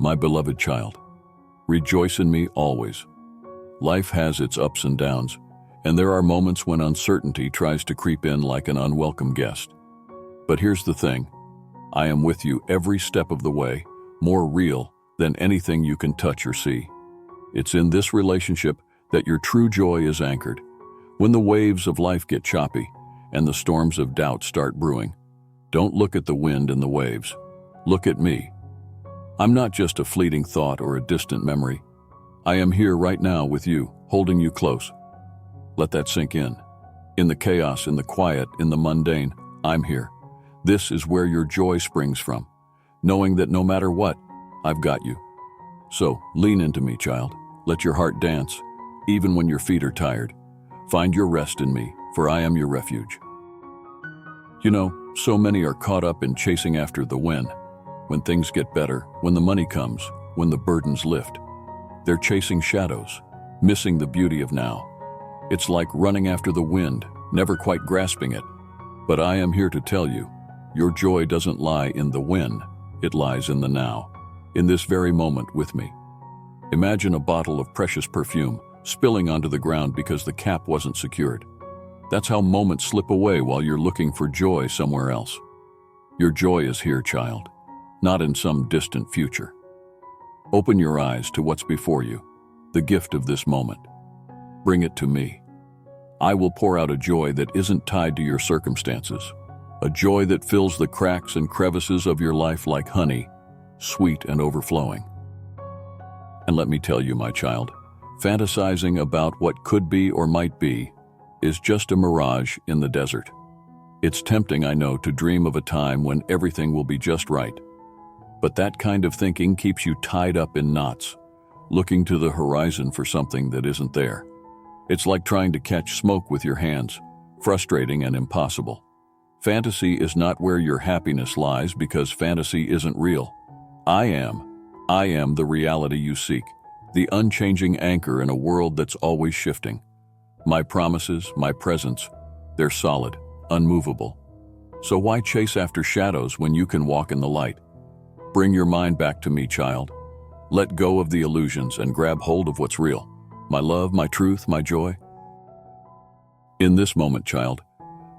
my beloved child. Rejoice in me always. Life has its ups and downs, and there are moments when uncertainty tries to creep in like an unwelcome guest. But here's the thing. I am with you every step of the way, more real than anything you can touch or see. It's in this relationship that your true joy is anchored. When the waves of life get choppy and the storms of doubt start brewing, don't look at the wind and the waves. Look at me. I'm not just a fleeting thought or a distant memory. I am here right now with you, holding you close. Let that sink in. In the chaos, in the quiet, in the mundane, I'm here. This is where your joy springs from, knowing that no matter what, I've got you. So, lean into me, child. Let your heart dance, even when your feet are tired. Find your rest in me, for I am your refuge. You know, so many are caught up in chasing after the when things get better, when the money comes, when the burdens lift. They're chasing shadows, missing the beauty of now. It's like running after the wind, never quite grasping it. But I am here to tell you, your joy doesn't lie in the when, it lies in the now, in this very moment with me. Imagine a bottle of precious perfume spilling onto the ground because the cap wasn't secured. That's how moments slip away while you're looking for joy somewhere else. Your joy is here, child, not in some distant future. Open your eyes to what's before you, the gift of this moment. Bring it to me. I will pour out a joy that isn't tied to your circumstances, a joy that fills the cracks and crevices of your life like honey, sweet and overflowing. And let me tell you, my child, fantasizing about what could be or might be is just a mirage in the desert. It's tempting, I know, to dream of a time when everything will be just right. But that kind of thinking keeps you tied up in knots, looking to the horizon for something that isn't there. It's like trying to catch smoke with your hands, frustrating and impossible. Fantasy is not where your happiness lies because fantasy isn't real. I am the reality you seek, the unchanging anchor in a world that's always shifting. My promises, my presence, they're solid, unmovable. So why chase after shadows when you can walk in the light? Bring your mind back to me, child. Let go of the illusions and grab hold of what's real. My love, my truth, my joy. In this moment, child,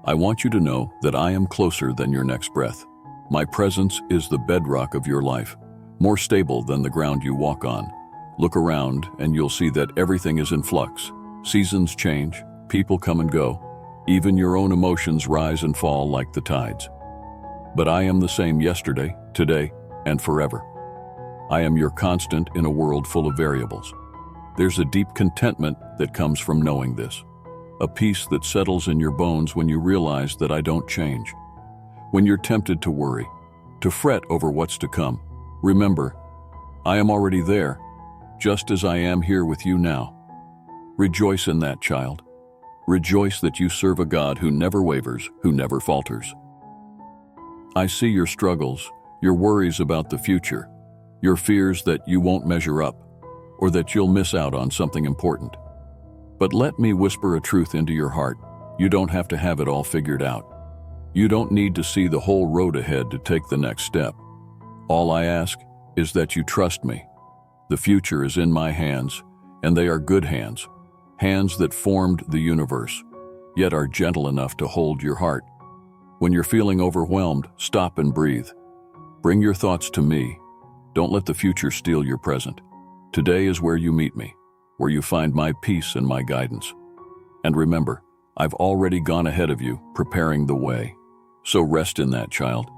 I want you to know that I am closer than your next breath. My presence is the bedrock of your life, more stable than the ground you walk on. Look around and you'll see that everything is in flux. Seasons change, people come and go, even your own emotions rise and fall like the tides. But I am the same yesterday, today, and forever. I am your constant in a world full of variables. There's a deep contentment that comes from knowing this, a peace that settles in your bones when you realize that I don't change. When you're tempted to worry, to fret over what's to come, remember, I am already there, just as I am here with you now. Rejoice in that, child. Rejoice that you serve a God who never wavers, who never falters. I see your struggles, your worries about the future, your fears that you won't measure up, or that you'll miss out on something important. But let me whisper a truth into your heart. You don't have to have it all figured out. You don't need to see the whole road ahead to take the next step. All I ask is that you trust me. The future is in my hands, and they are good hands, hands that formed the universe, yet are gentle enough to hold your heart. When you're feeling overwhelmed, stop and breathe. Bring your thoughts to me. Don't let the future steal your present. Today is where you meet me, where you find my peace and my guidance. And remember, I've already gone ahead of you, preparing the way. So rest in that, child.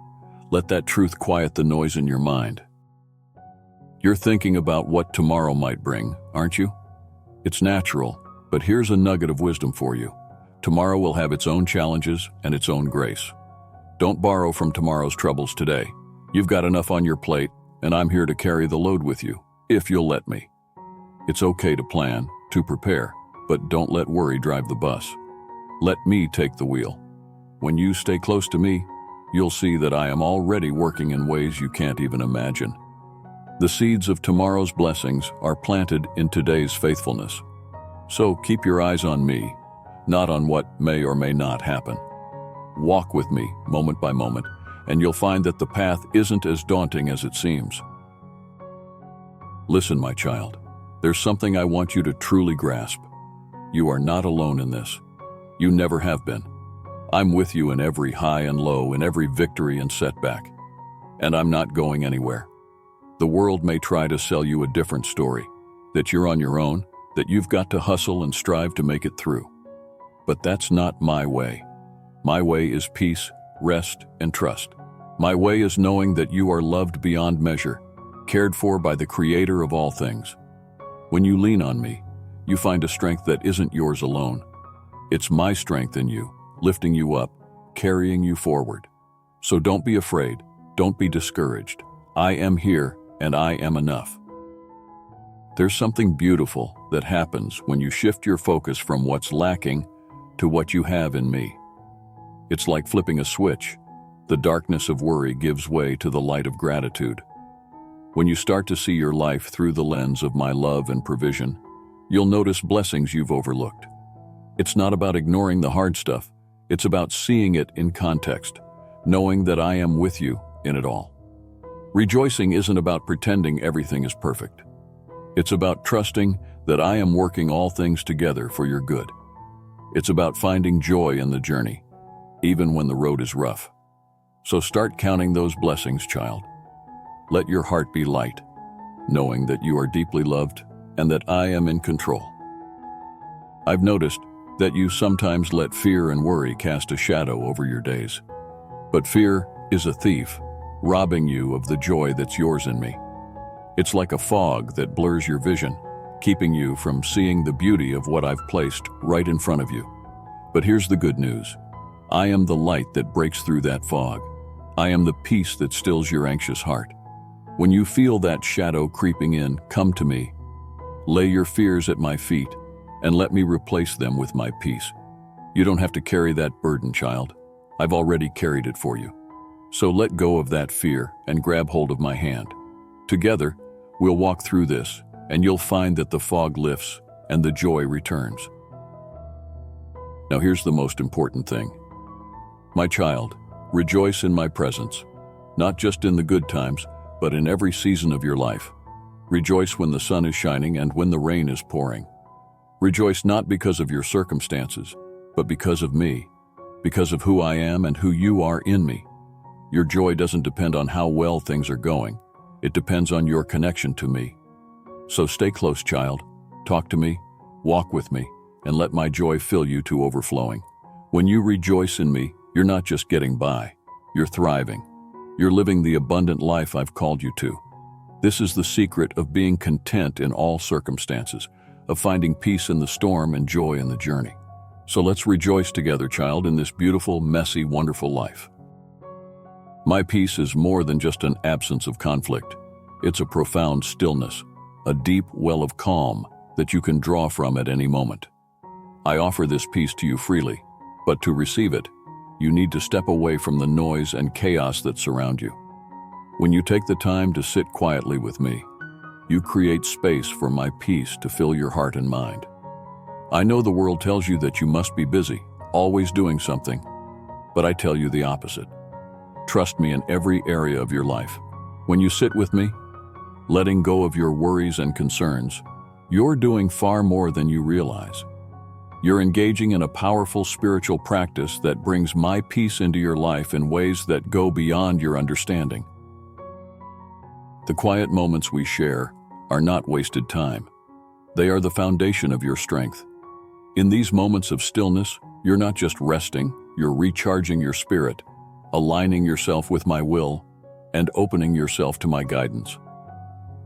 Let that truth quiet the noise in your mind. You're thinking about what tomorrow might bring, aren't you? It's natural, but here's a nugget of wisdom for you. Tomorrow will have its own challenges and its own grace. Don't borrow from tomorrow's troubles today. You've got enough on your plate, and I'm here to carry the load with you, if you'll let me. It's okay to plan, to prepare, but don't let worry drive the bus. Let me take the wheel. When you stay close to me, you'll see that I am already working in ways you can't even imagine. The seeds of tomorrow's blessings are planted in today's faithfulness. So keep your eyes on me, not on what may or may not happen. Walk with me, moment by moment, and you'll find that the path isn't as daunting as it seems. Listen, my child, there's something I want you to truly grasp. You are not alone in this. You never have been. I'm with you in every high and low, in every victory and setback. And I'm not going anywhere. The world may try to sell you a different story, that you're on your own, that you've got to hustle and strive to make it through. But that's not my way. My way is peace, rest, and trust. My way is knowing that you are loved beyond measure, cared for by the Creator of all things. When you lean on me, you find a strength that isn't yours alone. It's my strength in you, lifting you up, carrying you forward. So don't be afraid, don't be discouraged. I am here and I am enough. There's something beautiful that happens when you shift your focus from what's lacking to what you have in me. It's like flipping a switch. The darkness of worry gives way to the light of gratitude. When you start to see your life through the lens of my love and provision, you'll notice blessings you've overlooked. It's not about ignoring the hard stuff. It's about seeing it in context, knowing that I am with you in it all. Rejoicing isn't about pretending everything is perfect. It's about trusting that I am working all things together for your good. It's about finding joy in the journey, even when the road is rough. So start counting those blessings, child. Let your heart be light, knowing that you are deeply loved and that I am in control. I've noticed that you sometimes let fear and worry cast a shadow over your days. But fear is a thief, robbing you of the joy that's yours in me. It's like a fog that blurs your vision, keeping you from seeing the beauty of what I've placed right in front of you. But here's the good news. I am the light that breaks through that fog. I am the peace that stills your anxious heart. When you feel that shadow creeping in, come to me. Lay your fears at my feet and let me replace them with my peace. You don't have to carry that burden, child. I've already carried it for you. So let go of that fear and grab hold of my hand. Together, we'll walk through this, and you'll find that the fog lifts and the joy returns. Now here's the most important thing. My child, rejoice in my presence, not just in the good times, but in every season of your life. Rejoice when the sun is shining and when the rain is pouring. Rejoice not because of your circumstances, but because of me, because of who I am and who you are in me. Your joy doesn't depend on how well things are going. It depends on your connection to me. So stay close, child. Talk to me, walk with me, and let my joy fill you to overflowing. When you rejoice in me, you're not just getting by. You're thriving. You're living the abundant life I've called you to. This is the secret of being content in all circumstances, of finding peace in the storm and joy in the journey. So let's rejoice together, child, in this beautiful, messy, wonderful life. My peace is more than just an absence of conflict. It's a profound stillness, a deep well of calm that you can draw from at any moment. I offer this peace to you freely, but to receive it, you need to step away from the noise and chaos that surround you. When you take the time to sit quietly with me, you create space for my peace to fill your heart and mind. I know the world tells you that you must be busy, always doing something, but I tell you the opposite. Trust me in every area of your life. When you sit with me, letting go of your worries and concerns, you're doing far more than you realize. You're engaging in a powerful spiritual practice that brings my peace into your life in ways that go beyond your understanding. The quiet moments we share are not wasted time. They are the foundation of your strength. In these moments of stillness, you're not just resting, you're recharging your spirit, aligning yourself with my will, and opening yourself to my guidance.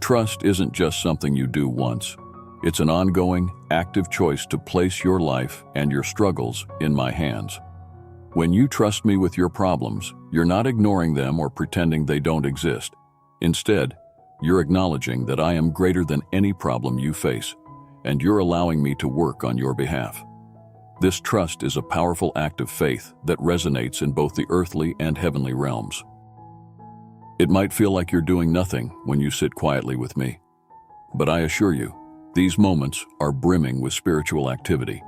Trust isn't just something you do once. It's an ongoing, active choice to place your life and your struggles in my hands. When you trust me with your problems, you're not ignoring them or pretending they don't exist. Instead, you're acknowledging that I am greater than any problem you face, and you're allowing me to work on your behalf. This trust is a powerful act of faith that resonates in both the earthly and heavenly realms. It might feel like you're doing nothing when you sit quietly with me, but I assure you, these moments are brimming with spiritual activity.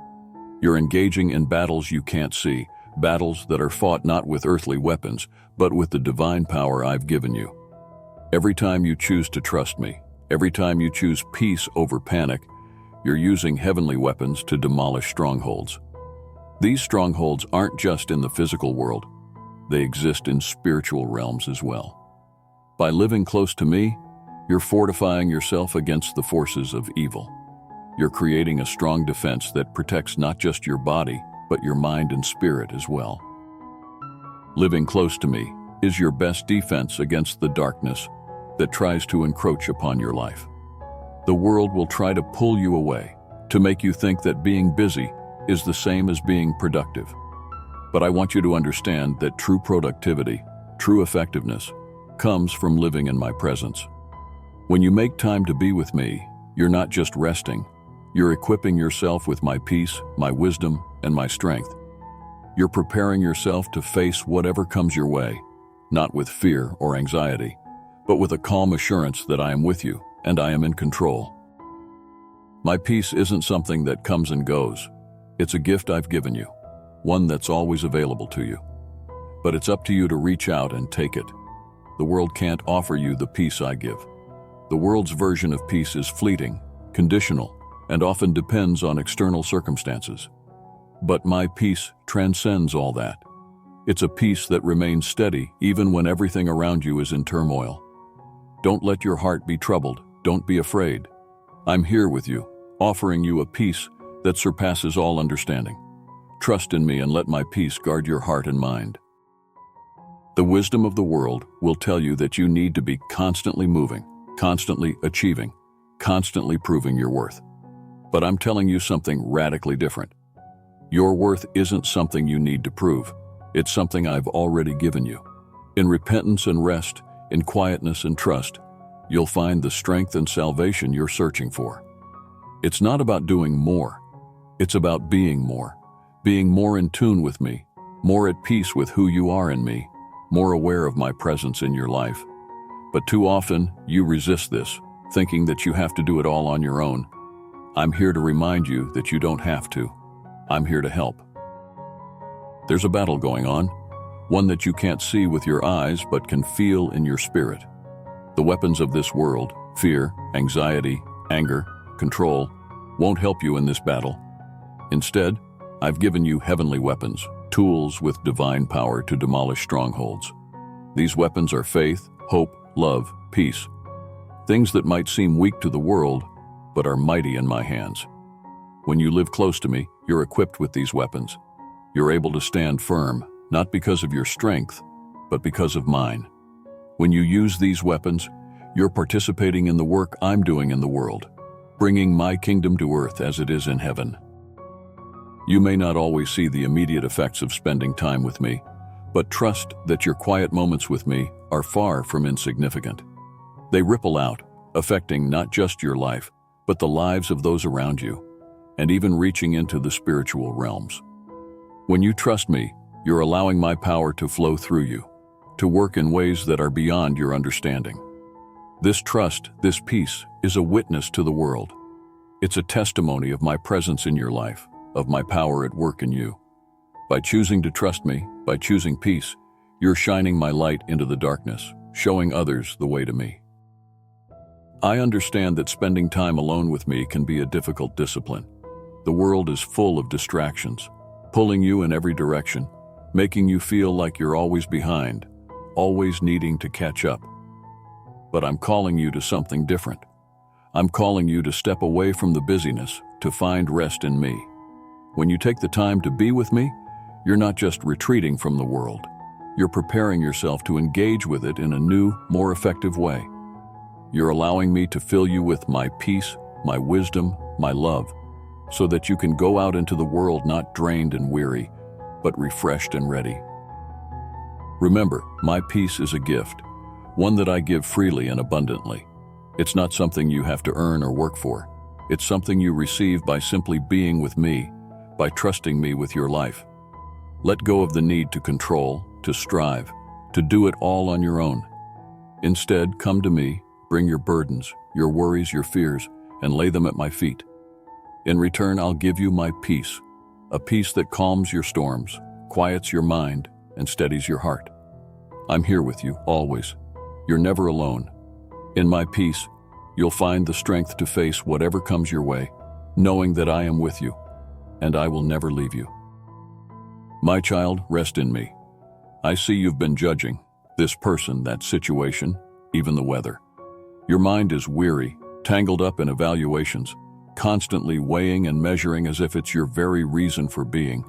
You're engaging in battles you can't see, battles that are fought not with earthly weapons, but with the divine power I've given you. Every time you choose to trust me, Every time you choose peace over panic, you're using heavenly weapons to demolish strongholds. These strongholds aren't just in the physical world, they exist in spiritual realms as well. By living close to me, you're fortifying yourself against the forces of evil. You're creating a strong defense that protects not just your body, but your mind and spirit as well. Living close to me is your best defense against the darkness that tries to encroach upon your life. The world will try to pull you away, to make you think that being busy is the same as being productive. But I want you to understand that true productivity, true effectiveness, comes from living in my presence. When you make time to be with me, you're not just resting, you're equipping yourself with my peace, my wisdom, and my strength. You're preparing yourself to face whatever comes your way, not with fear or anxiety, but with a calm assurance that I am with you and I am in control. My peace isn't something that comes and goes. It's a gift I've given you, one that's always available to you. But it's up to you to reach out and take it. The world can't offer you the peace I give. The world's version of peace is fleeting, conditional, and often depends on external circumstances. But my peace transcends all that. It's a peace that remains steady even when everything around you is in turmoil. Don't let your heart be troubled. Don't be afraid. I'm here with you, offering you a peace that surpasses all understanding. Trust in me and let my peace guard your heart and mind. The wisdom of the world will tell you that you need to be constantly moving, constantly achieving, constantly proving your worth. But I'm telling you something radically different. Your worth isn't something you need to prove. It's something I've already given you. In repentance and rest, in quietness and trust, you'll find the strength and salvation you're searching for. It's not about doing more. It's about being more in tune with me, more at peace with who you are in me, more aware of my presence in your life. But too often, you resist this, thinking that you have to do it all on your own. I'm here to remind you that you don't have to. I'm here to help. There's a battle going on, one that you can't see with your eyes but can feel in your spirit. The weapons of this world, fear, anxiety, anger, control, won't help you in this battle. Instead, I've given you heavenly weapons, tools with divine power to demolish strongholds. These weapons are faith, hope, love, peace. Things that might seem weak to the world, but are mighty in my hands. When you live close to me, you're equipped with these weapons. You're able to stand firm, not because of your strength, but because of mine. When you use these weapons, you're participating in the work I'm doing in the world, bringing my kingdom to earth as it is in heaven. You may not always see the immediate effects of spending time with me, but trust that your quiet moments with me are far from insignificant. They ripple out, affecting not just your life, but the lives of those around you, and even reaching into the spiritual realms. When you trust me, you're allowing my power to flow through you, to work in ways that are beyond your understanding. This trust, this peace, is a witness to the world. It's a testimony of my presence in your life, of my power at work in you. By choosing to trust me, by choosing peace, you're shining my light into the darkness, showing others the way to me. I understand that spending time alone with me can be a difficult discipline. The world is full of distractions, pulling you in every direction, making you feel like you're always behind, always needing to catch up. But I'm calling you to something different. I'm calling you to step away from the busyness, to find rest in me. When you take the time to be with me, you're not just retreating from the world. You're preparing yourself to engage with it in a new, more effective way. You're allowing me to fill you with my peace, my wisdom, my love, so that you can go out into the world not drained and weary, but refreshed and ready. Remember, my peace is a gift, one that I give freely and abundantly. It's not something you have to earn or work for. It's something you receive by simply being with me, by trusting me with your life. Let go of the need to control, to strive, to do it all on your own. Instead, come to me, bring your burdens, your worries, your fears, and lay them at my feet. In return, I'll give you my peace, a peace that calms your storms, quiets your mind, and steadies your heart. I'm here with you, always. You're never alone. In my peace, you'll find the strength to face whatever comes your way, knowing that I am with you, and I will never leave you. My child, rest in me. I see you've been judging this person, that situation, even the weather. Your mind is weary, tangled up in evaluations, constantly weighing and measuring as if it's your very reason for being.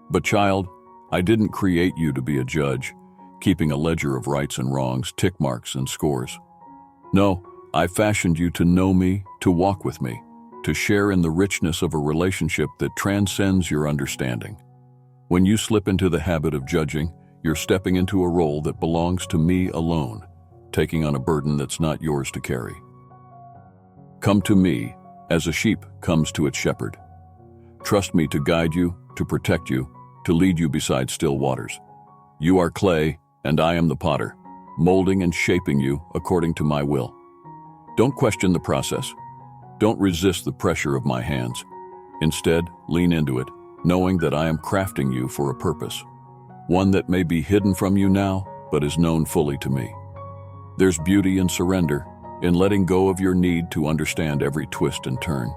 But child, I didn't create you to be a judge, keeping a ledger of rights and wrongs, tick marks and scores. No, I fashioned you to know me, to walk with me, to share in the richness of a relationship that transcends your understanding. When you slip into the habit of judging, you're stepping into a role that belongs to me alone, taking on a burden that's not yours to carry. Come to me as a sheep comes to its shepherd. Trust me to guide you, to protect you, to lead you beside still waters. You are clay, and I am the potter, molding and shaping you according to my will. Don't question the process. Don't resist the pressure of my hands. Instead, lean into it, knowing that I am crafting you for a purpose, one that may be hidden from you now, but is known fully to me. There's beauty in surrender, in letting go of your need to understand every twist and turn.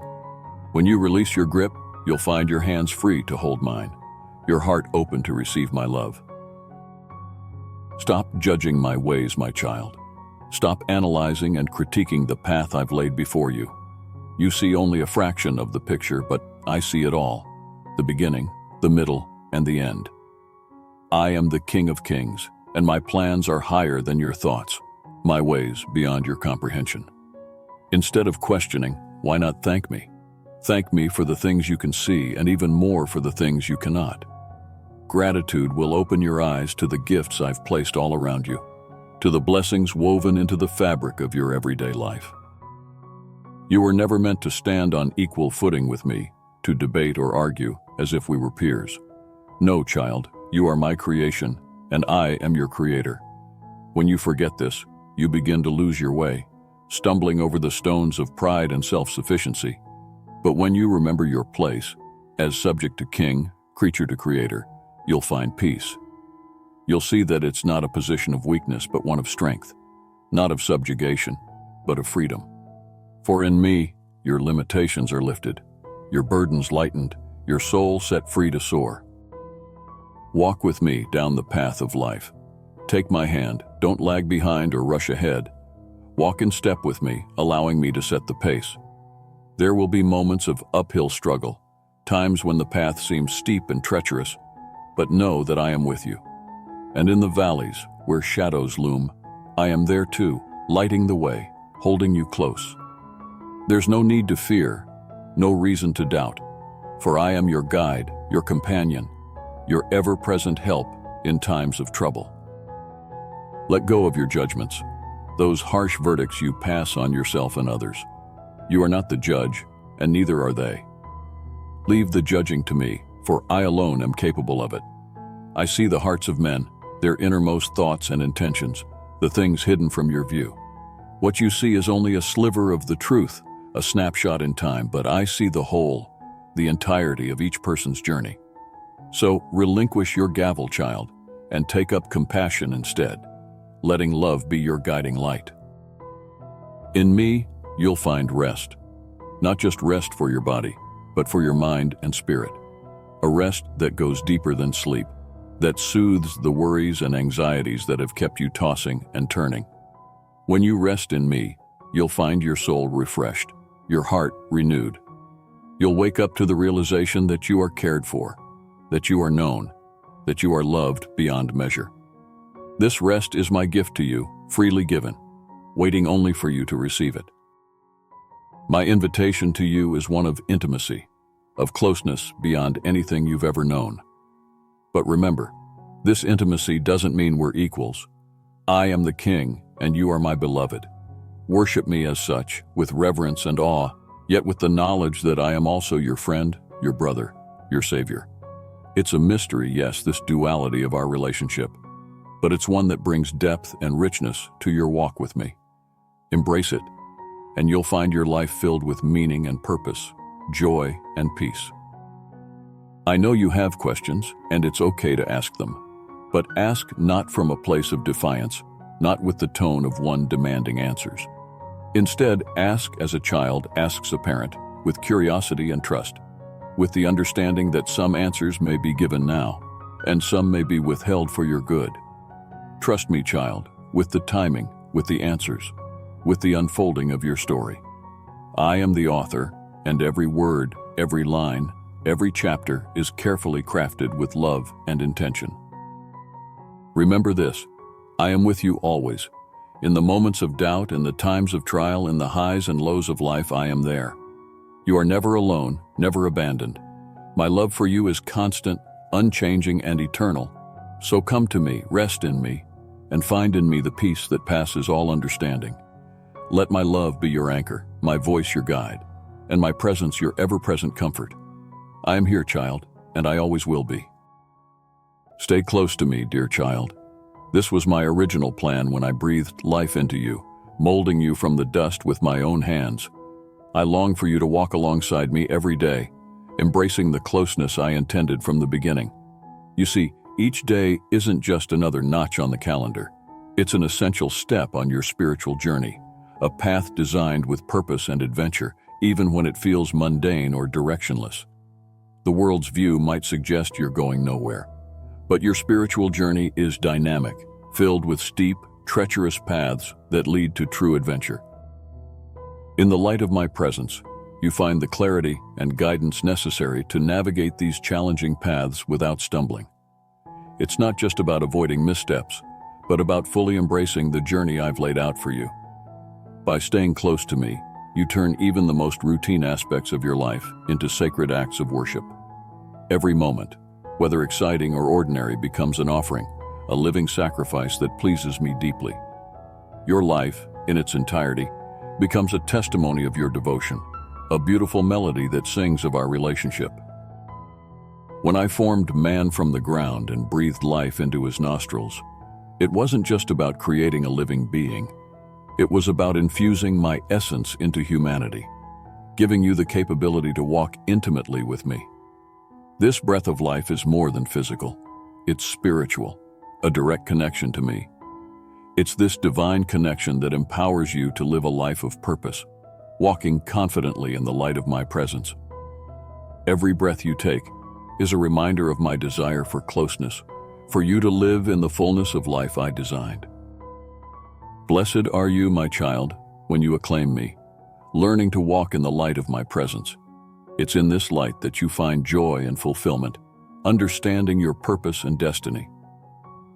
When you release your grip, you'll find your hands free to hold mine, your heart open to receive my love. Stop judging my ways, my child. Stop analyzing and critiquing the path I've laid before you. You see only a fraction of the picture, but I see it all. The beginning, the middle, and the end. I am the King of Kings, and my plans are higher than your thoughts, my ways beyond your comprehension. Instead of questioning, why not thank me? Thank me for the things you can see and even more for the things you cannot. Gratitude will open your eyes to the gifts I've placed all around you, to the blessings woven into the fabric of your everyday life. You were never meant to stand on equal footing with me, to debate or argue as if we were peers. No, child, you are my creation, and I am your creator. When you forget this, you begin to lose your way, stumbling over the stones of pride and self-sufficiency. But when you remember your place, as subject to king, creature to creator, you'll find peace. You'll see that it's not a position of weakness, but one of strength, not of subjugation, but of freedom. For in me, your limitations are lifted, your burdens lightened, your soul set free to soar. Walk with me down the path of life. Take my hand, don't lag behind or rush ahead. Walk in step with me, allowing me to set the pace. There will be moments of uphill struggle, times when the path seems steep and treacherous, but know that I am with you. And in the valleys, where shadows loom, I am there too, lighting the way, holding you close. There's no need to fear, no reason to doubt, for I am your guide, your companion, your ever-present help in times of trouble. Let go of your judgments, those harsh verdicts you pass on yourself and others. You are not the judge, and neither are they. Leave the judging to me, for I alone am capable of it. I see the hearts of men, their innermost thoughts and intentions, the things hidden from your view. What you see is only a sliver of the truth, a snapshot in time, but I see the whole, the entirety of each person's journey. So relinquish your gavel, child, and take up compassion instead, letting love be your guiding light. In me, you'll find rest. Not just rest for your body, but for your mind and spirit. A rest that goes deeper than sleep, that soothes the worries and anxieties that have kept you tossing and turning. When you rest in me, you'll find your soul refreshed, your heart renewed. You'll wake up to the realization that you are cared for, that you are known, that you are loved beyond measure. This rest is my gift to you, freely given, waiting only for you to receive it. My invitation to you is one of intimacy, of closeness beyond anything you've ever known. But remember, this intimacy doesn't mean we're equals. I am the king, and you are my beloved. Worship me as such, with reverence and awe, yet with the knowledge that I am also your friend, your brother, your savior. It's a mystery, yes, this duality of our relationship, but it's one that brings depth and richness to your walk with me. Embrace it, and you'll find your life filled with meaning and purpose, joy and peace. I know you have questions, and it's okay to ask them, but ask not from a place of defiance, not with the tone of one demanding answers. Instead, ask as a child asks a parent, with curiosity and trust, with the understanding that some answers may be given now, and some may be withheld for your good. Trust me, child, with the timing, with the answers, with the unfolding of your story. I am the author, and every word, every line, every chapter is carefully crafted with love and intention. Remember this: I am with you always. In the moments of doubt, in the times of trial, in the highs and lows of life, I am there. You are never alone, never abandoned. My love for you is constant, unchanging, and eternal. So come to me, rest in me, and find in me the peace that passes all understanding. Let my love be your anchor, my voice your guide, and my presence your ever-present comfort. I am here, child, and I always will be. Stay close to me, dear child. This was my original plan when I breathed life into you, molding you from the dust with my own hands. I long for you to walk alongside me every day, embracing the closeness I intended from the beginning. You see, each day isn't just another notch on the calendar. It's an essential step on your spiritual journey, a path designed with purpose and adventure, even when it feels mundane or directionless. The world's view might suggest you're going nowhere, but your spiritual journey is dynamic, filled with steep, treacherous paths that lead to true adventure. In the light of my presence, you find the clarity and guidance necessary to navigate these challenging paths without stumbling. It's not just about avoiding missteps, but about fully embracing the journey I've laid out for you. By staying close to me, you turn even the most routine aspects of your life into sacred acts of worship. Every moment, whether exciting or ordinary, becomes an offering, a living sacrifice that pleases me deeply. Your life, in its entirety, becomes a testimony of your devotion, a beautiful melody that sings of our relationship. When I formed man from the ground and breathed life into his nostrils, it wasn't just about creating a living being. It was about infusing my essence into humanity, giving you the capability to walk intimately with me. This breath of life is more than physical. It's spiritual, a direct connection to me. It's this divine connection that empowers you to live a life of purpose, walking confidently in the light of my presence. Every breath you take is a reminder of my desire for closeness, for you to live in the fullness of life I designed. Blessed are you, my child, when you acclaim me, learning to walk in the light of my presence. It's in this light that you find joy and fulfillment, understanding your purpose and destiny.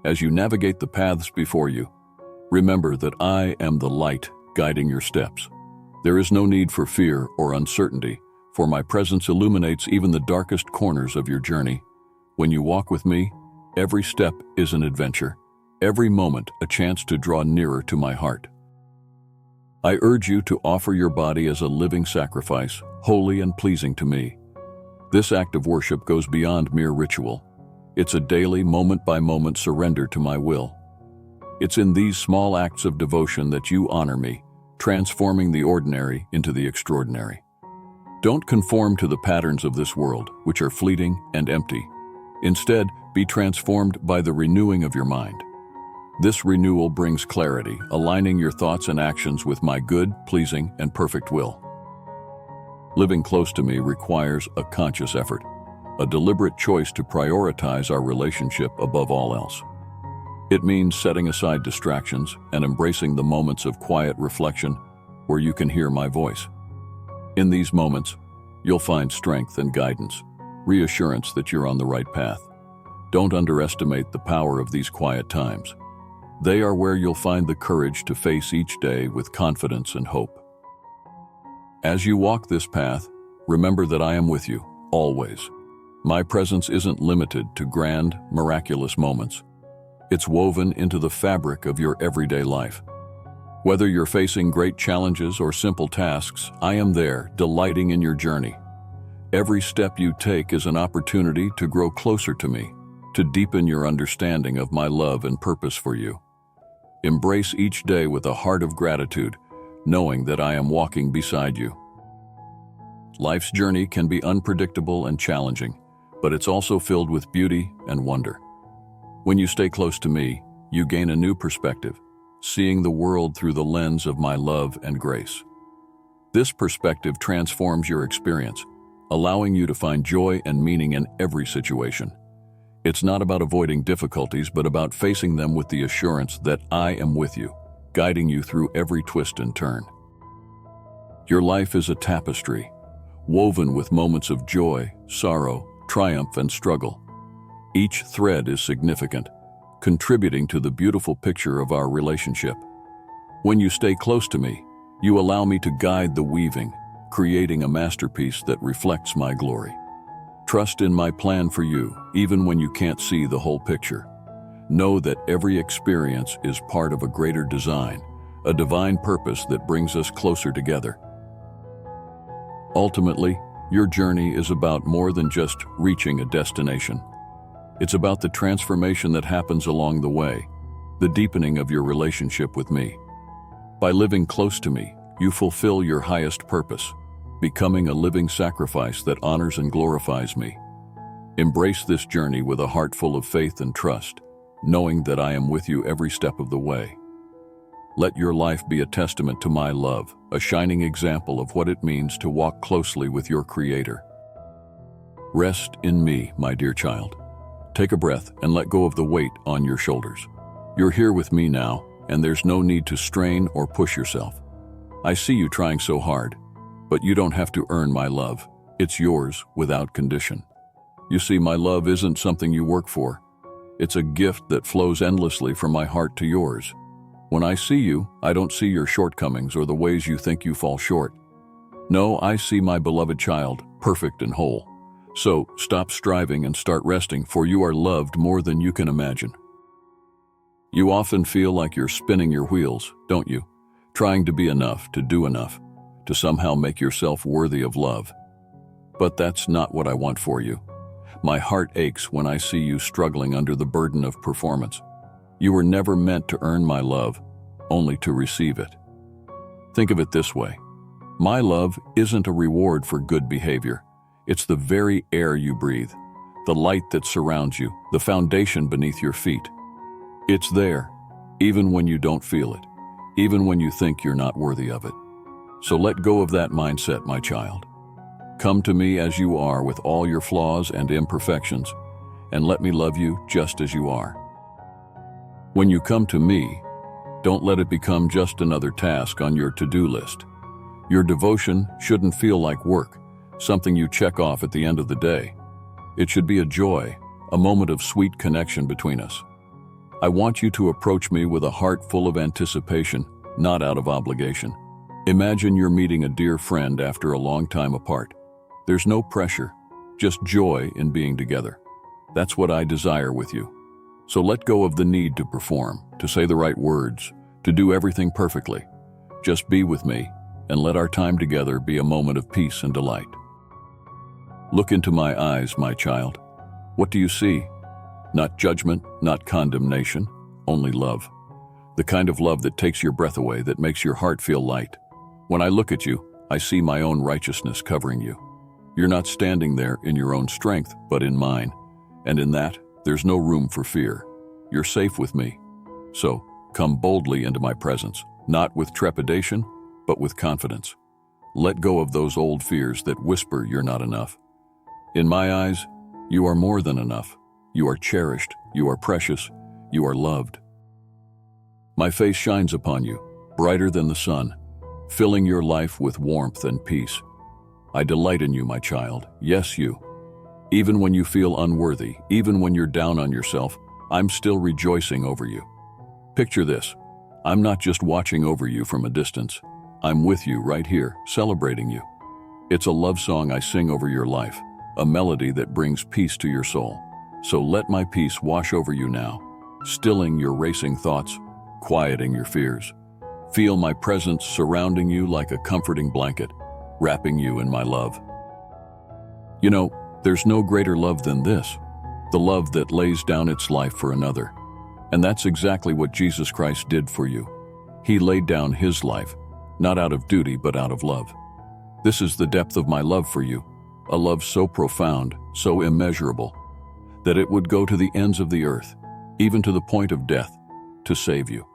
As you navigate the paths before you, remember that I am the light guiding your steps. There is no need for fear or uncertainty, for my presence illuminates even the darkest corners of your journey. When you walk with me, every step is an adventure, every moment a chance to draw nearer to my heart. I urge you to offer your body as a living sacrifice, holy and pleasing to me. This act of worship goes beyond mere ritual. It's a daily, moment-by-moment surrender to my will. It's in these small acts of devotion that you honor me, transforming the ordinary into the extraordinary. Don't conform to the patterns of this world, which are fleeting and empty. Instead, be transformed by the renewing of your mind. This renewal brings clarity, aligning your thoughts and actions with my good, pleasing, and perfect will. Living close to me requires a conscious effort, a deliberate choice to prioritize our relationship above all else. It means setting aside distractions and embracing the moments of quiet reflection where you can hear my voice. In these moments, you'll find strength and guidance, reassurance that you're on the right path. Don't underestimate the power of these quiet times. They are where you'll find the courage to face each day with confidence and hope. As you walk this path, remember that I am with you, always. My presence isn't limited to grand, miraculous moments. It's woven into the fabric of your everyday life. Whether you're facing great challenges or simple tasks, I am there, delighting in your journey. Every step you take is an opportunity to grow closer to me, to deepen your understanding of my love and purpose for you. Embrace each day with a heart of gratitude, knowing that I am walking beside you. Life's journey can be unpredictable and challenging, but it's also filled with beauty and wonder. When you stay close to me, you gain a new perspective, seeing the world through the lens of my love and grace. This perspective transforms your experience, allowing you to find joy and meaning in every situation. It's not about avoiding difficulties, but about facing them with the assurance that I am with you, guiding you through every twist and turn. Your life is a tapestry, woven with moments of joy, sorrow, triumph, and struggle. Each thread is significant, contributing to the beautiful picture of our relationship. When you stay close to me, you allow me to guide the weaving, creating a masterpiece that reflects my glory. Trust in my plan for you, even when you can't see the whole picture. Know that every experience is part of a greater design, a divine purpose that brings us closer together. Ultimately, your journey is about more than just reaching a destination. It's about the transformation that happens along the way, the deepening of your relationship with me. By living close to me, you fulfill your highest purpose, becoming a living sacrifice that honors and glorifies me. Embrace this journey with a heart full of faith and trust, knowing that I am with you every step of the way. Let your life be a testament to my love, a shining example of what it means to walk closely with your Creator. Rest in me, my dear child. Take a breath and let go of the weight on your shoulders. You're here with me now, and there's no need to strain or push yourself. I see you trying so hard, but you don't have to earn my love. It's yours without condition. You see, my love isn't something you work for. It's a gift that flows endlessly from my heart to yours. When I see you, I don't see your shortcomings or the ways you think you fall short. No, I see my beloved child, perfect and whole. So stop striving and start resting, for you are loved more than you can imagine. You often feel like you're spinning your wheels, don't you? Trying to be enough, to do enough, to somehow make yourself worthy of love. But that's not what I want for you. My heart aches when I see you struggling under the burden of performance. You were never meant to earn my love, only to receive it. Think of it this way. My love isn't a reward for good behavior. It's the very air you breathe, the light that surrounds you, the foundation beneath your feet. It's there, even when you don't feel it, even when you think you're not worthy of it. So let go of that mindset, my child. Come to me as you are with all your flaws and imperfections, and let me love you just as you are. When you come to me, don't let it become just another task on your to-do list. Your devotion shouldn't feel like work, something you check off at the end of the day. It should be a joy, a moment of sweet connection between us. I want you to approach me with a heart full of anticipation, not out of obligation. Imagine you're meeting a dear friend after a long time apart. There's no pressure, just joy in being together. That's what I desire with you. So let go of the need to perform, to say the right words, to do everything perfectly. Just be with me, and let our time together be a moment of peace and delight. Look into my eyes, my child. What do you see? Not judgment, not condemnation, only love. The kind of love that takes your breath away, that makes your heart feel light. When I look at you, I see my own righteousness covering you. You're not standing there in your own strength, but in mine. And in that, there's no room for fear. You're safe with me. So, come boldly into my presence, not with trepidation, but with confidence. Let go of those old fears that whisper you're not enough. In my eyes, you are more than enough. You are cherished, you are precious, you are loved. My face shines upon you, brighter than the sun, filling your life with warmth and peace. I delight in you, my child. Yes, you. Even when you feel unworthy, even when you're down on yourself, I'm still rejoicing over you. Picture this. I'm not just watching over you from a distance. I'm with you right here, celebrating you. It's a love song I sing over your life, a melody that brings peace to your soul. So let my peace wash over you now, stilling your racing thoughts, quieting your fears. Feel my presence surrounding you like a comforting blanket, wrapping you in my love. You know, there's no greater love than this, the love that lays down its life for another. And that's exactly what Jesus Christ did for you. He laid down his life, not out of duty, but out of love. This is the depth of my love for you, a love so profound, so immeasurable, that it would go to the ends of the earth, even to the point of death, to save you.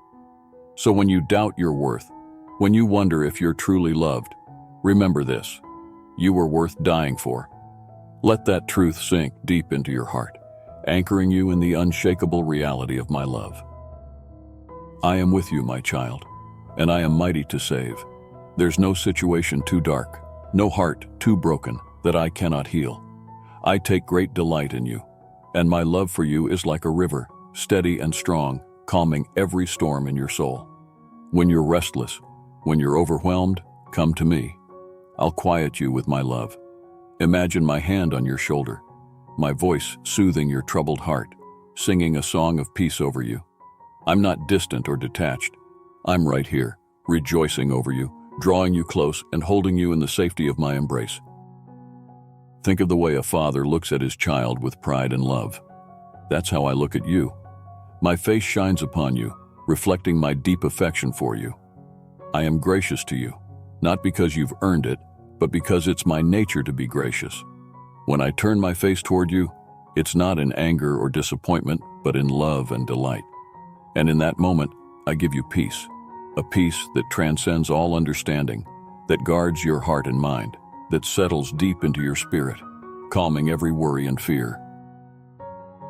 So when you doubt your worth, when you wonder if you're truly loved, remember this: you were worth dying for. Let that truth sink deep into your heart, anchoring you in the unshakable reality of my love. I am with you, my child, and I am mighty to save. There's no situation too dark, no heart too broken that I cannot heal. I take great delight in you, and my love for you is like a river, steady and strong, calming every storm in your soul. When you're restless, when you're overwhelmed, come to me. I'll quiet you with my love. Imagine my hand on your shoulder, my voice soothing your troubled heart, singing a song of peace over you. I'm not distant or detached. I'm right here, rejoicing over you, drawing you close and holding you in the safety of my embrace. Think of the way a father looks at his child with pride and love. That's how I look at you. My face shines upon you, reflecting my deep affection for you. I am gracious to you, not because you've earned it, but because it's my nature to be gracious. When I turn my face toward you, it's not in anger or disappointment, but in love and delight. And in that moment, I give you peace, a peace that transcends all understanding, that guards your heart and mind, that settles deep into your spirit, calming every worry and fear.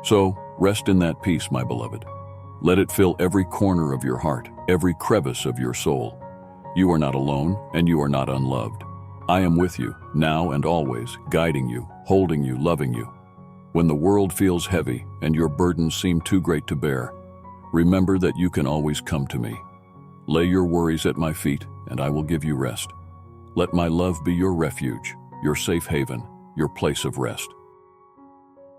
So, rest in that peace, my beloved. Let it fill every corner of your heart, every crevice of your soul. You are not alone, and you are not unloved. I am with you, now and always, guiding you, holding you, loving you. When the world feels heavy and your burdens seem too great to bear, remember that you can always come to me. Lay your worries at my feet, and I will give you rest. Let my love be your refuge, your safe haven, your place of rest.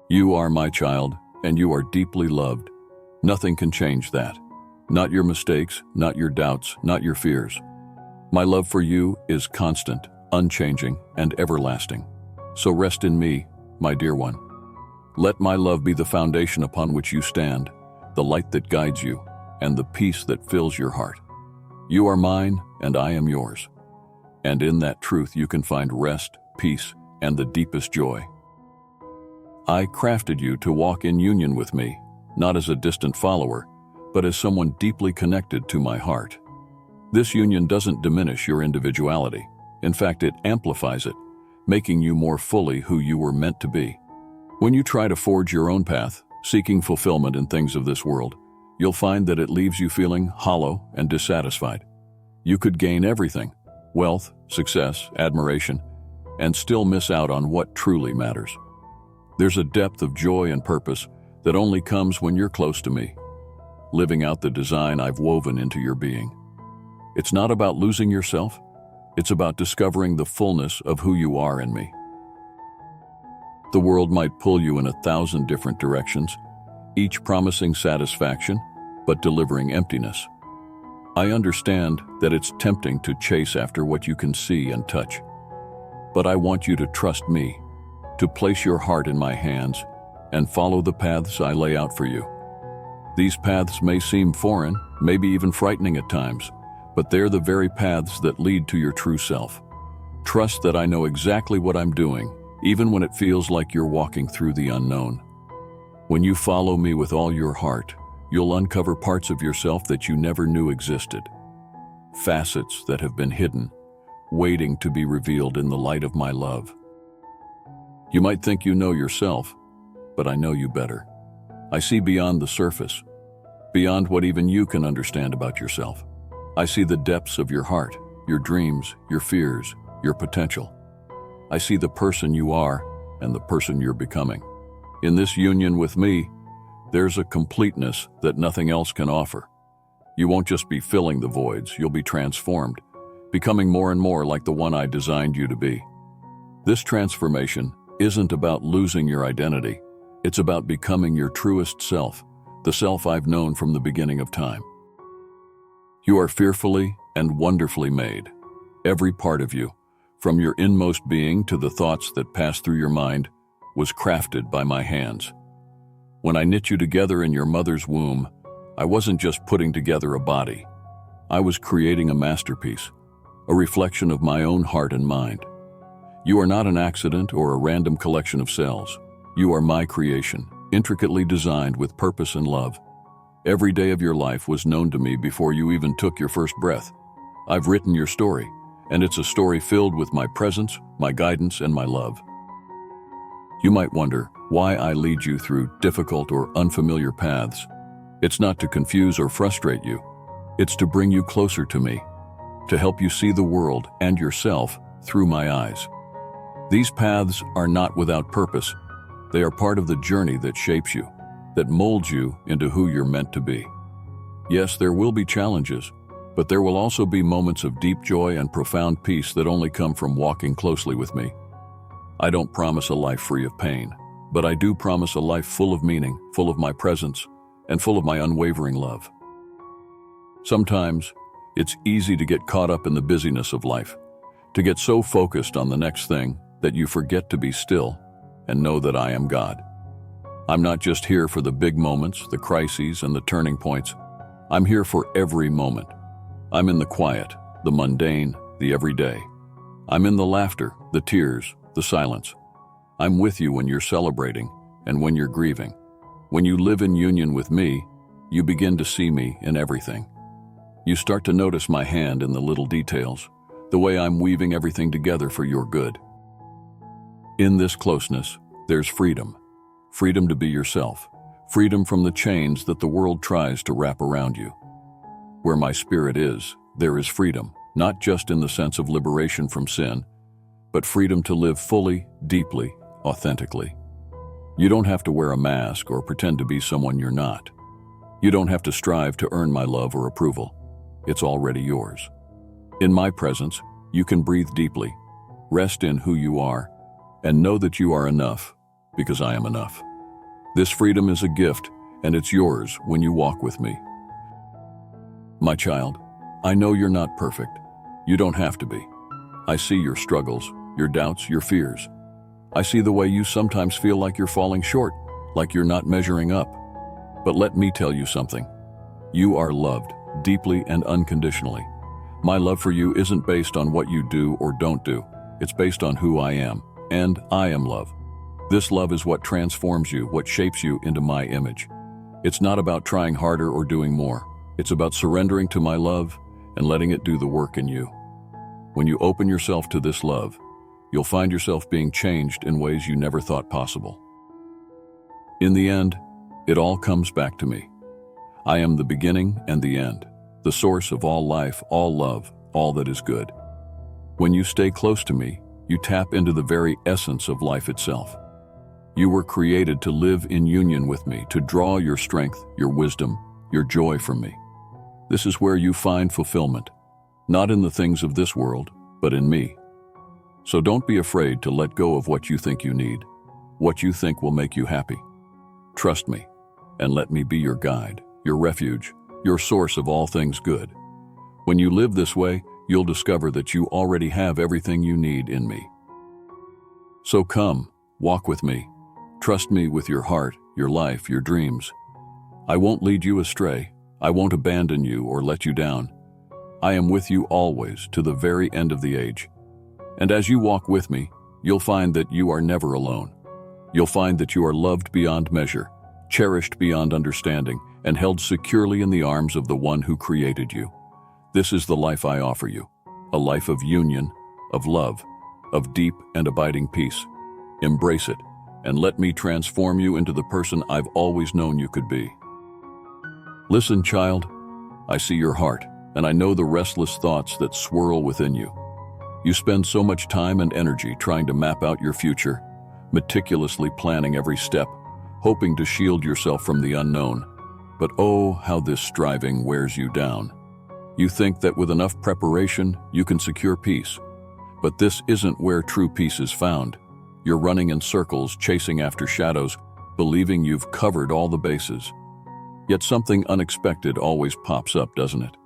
You are my child, and you are deeply loved. Nothing can change that. Not your mistakes, not your doubts, not your fears. My love for you is constant, unchanging, and everlasting. So rest in me, my dear one. Let my love be the foundation upon which you stand, the light that guides you, and the peace that fills your heart. You are mine, and I am yours. And in that truth you can find rest, peace, and the deepest joy. I crafted you to walk in union with me, not as a distant follower, but as someone deeply connected to my heart. This union doesn't diminish your individuality. In fact, it amplifies it, making you more fully who you were meant to be. When you try to forge your own path, seeking fulfillment in things of this world, you'll find that it leaves you feeling hollow and dissatisfied. You could gain everything: wealth, success, admiration, and still miss out on what truly matters. There's a depth of joy and purpose that only comes when you're close to me, living out the design I've woven into your being. It's not about losing yourself. It's about discovering the fullness of who you are in me. The world might pull you in 1,000 different directions, each promising satisfaction, but delivering emptiness. I understand that it's tempting to chase after what you can see and touch. But I want you to trust me, to place your heart in my hands, and follow the paths I lay out for you. These paths may seem foreign, maybe even frightening at times, but they're the very paths that lead to your true self. Trust that I know exactly what I'm doing, even when it feels like you're walking through the unknown. When you follow me with all your heart, you'll uncover parts of yourself that you never knew existed. Facets that have been hidden, waiting to be revealed in the light of my love. You might think you know yourself, but I know you better. I see beyond the surface, beyond what even you can understand about yourself. I see the depths of your heart, your dreams, your fears, your potential. I see the person you are and the person you're becoming. In this union with me, there's a completeness that nothing else can offer. You won't just be filling the voids, you'll be transformed, becoming more and more like the one I designed you to be. This transformation isn't about losing your identity. It's about becoming your truest self, the self I've known from the beginning of time. You are fearfully and wonderfully made. Every part of you, from your inmost being to the thoughts that pass through your mind, was crafted by my hands. When I knit you together in your mother's womb, I wasn't just putting together a body. I was creating a masterpiece, a reflection of my own heart and mind. You are not an accident or a random collection of cells. You are my creation, intricately designed with purpose and love. Every day of your life was known to me before you even took your first breath. I've written your story, and it's a story filled with my presence, my guidance, and my love. You might wonder why I lead you through difficult or unfamiliar paths. It's not to confuse or frustrate you. It's to bring you closer to me, to help you see the world and yourself through my eyes. These paths are not without purpose. They are part of the journey that shapes you, that molds you into who you're meant to be. Yes, there will be challenges, but there will also be moments of deep joy and profound peace that only come from walking closely with me. I don't promise a life free of pain, but I do promise a life full of meaning, full of my presence, and full of my unwavering love. Sometimes, it's easy to get caught up in the busyness of life, to get so focused on the next thing that you forget to be still and know that I am God. I'm not just here for the big moments, the crises, and the turning points. I'm here for every moment. I'm in the quiet, the mundane, the everyday. I'm in the laughter, the tears, the silence. I'm with you when you're celebrating and when you're grieving. When you live in union with me, you begin to see me in everything. You start to notice my hand in the little details, the way I'm weaving everything together for your good. In this closeness, there's freedom. Freedom to be yourself. Freedom from the chains that the world tries to wrap around you. Where my spirit is, there is freedom, not just in the sense of liberation from sin, but freedom to live fully, deeply, authentically. You don't have to wear a mask or pretend to be someone you're not. You don't have to strive to earn my love or approval. It's already yours. In my presence, you can breathe deeply, rest in who you are, and know that you are enough, because I am enough. This freedom is a gift, and it's yours when you walk with me. My child, I know you're not perfect. You don't have to be. I see your struggles, your doubts, your fears. I see the way you sometimes feel like you're falling short, like you're not measuring up. But let me tell you something. You are loved, deeply and unconditionally. My love for you isn't based on what you do or don't do. It's based on who I am, and I am love. This love is what transforms you, what shapes you into my image. It's not about trying harder or doing more. It's about surrendering to my love and letting it do the work in you. When you open yourself to this love, you'll find yourself being changed in ways you never thought possible. In the end, it all comes back to me. I am the beginning and the end, the source of all life, all love, all that is good. When you stay close to me, you tap into the very essence of life itself. You were created to live in union with me, to draw your strength, your wisdom, your joy from me. This is where you find fulfillment, not in the things of this world, but in me. So don't be afraid to let go of what you think you need, what you think will make you happy. Trust me, and let me be your guide, your refuge, your source of all things good. When you live this way, you'll discover that you already have everything you need in me. So come, walk with me. Trust me with your heart, your life, your dreams. I won't lead you astray. I won't abandon you or let you down. I am with you always, to the very end of the age. And as you walk with me, you'll find that you are never alone. You'll find that you are loved beyond measure, cherished beyond understanding, and held securely in the arms of the one who created you. This is the life I offer you, a life of union, of love, of deep and abiding peace. Embrace it, and let me transform you into the person I've always known you could be. Listen, child, I see your heart, and I know the restless thoughts that swirl within you. You spend so much time and energy trying to map out your future, meticulously planning every step, hoping to shield yourself from the unknown. But oh, how this striving wears you down. You think that with enough preparation, you can secure peace. But this isn't where true peace is found. You're running in circles, chasing after shadows, believing you've covered all the bases. Yet something unexpected always pops up, doesn't it?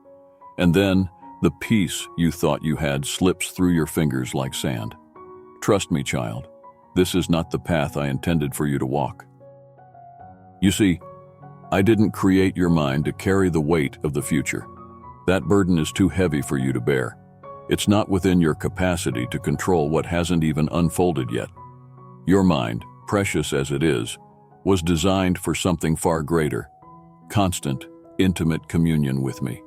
And then, the peace you thought you had slips through your fingers like sand. Trust me, child, this is not the path I intended for you to walk. You see, I didn't create your mind to carry the weight of the future. That burden is too heavy for you to bear. It's not within your capacity to control what hasn't even unfolded yet. Your mind, precious as it is, was designed for something far greater, constant, intimate communion with me.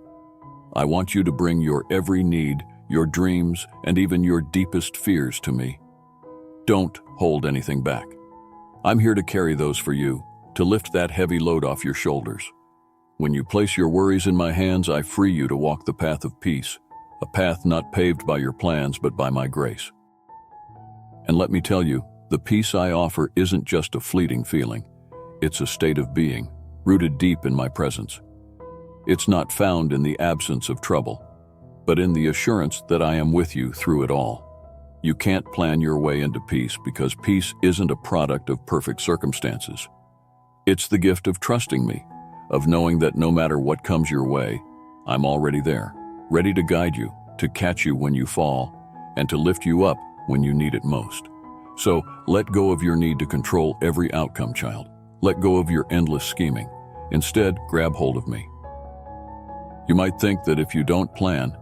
I want you to bring your every need, your dreams, and even your deepest fears to me. Don't hold anything back. I'm here to carry those for you, to lift that heavy load off your shoulders. When you place your worries in my hands, I free you to walk the path of peace, a path not paved by your plans but by my grace. And let me tell you, the peace I offer isn't just a fleeting feeling. It's a state of being, rooted deep in my presence. It's not found in the absence of trouble, but in the assurance that I am with you through it all. You can't plan your way into peace because peace isn't a product of perfect circumstances. It's the gift of trusting me, of knowing that no matter what comes your way, I'm already there, ready to guide you, to catch you when you fall, and to lift you up when you need it most. So let go of your need to control every outcome, child. Let go of your endless scheming. Instead, grab hold of me. You might think that if you don't plan,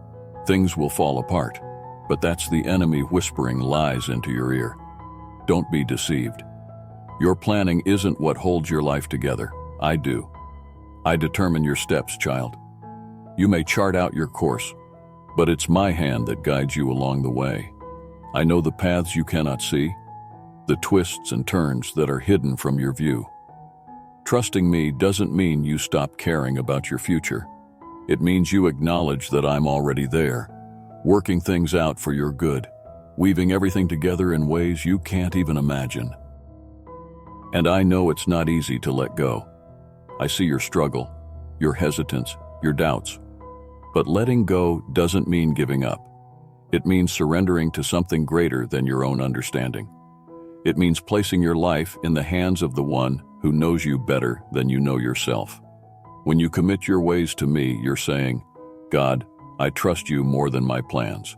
things will fall apart, but that's the enemy whispering lies into your ear. Don't be deceived. Your planning isn't what holds your life together. I do. I determine your steps, child. You may chart out your course, but it's my hand that guides you along the way. I know the paths you cannot see, the twists and turns that are hidden from your view. Trusting me doesn't mean you stop caring about your future. It means you acknowledge that I'm already there, working things out for your good, weaving everything together in ways you can't even imagine. And I know it's not easy to let go. I see your struggle, your hesitance, your doubts. But letting go doesn't mean giving up. It means surrendering to something greater than your own understanding. It means placing your life in the hands of the one who knows you better than you know yourself. When you commit your ways to me, you're saying, God, I trust you more than my plans.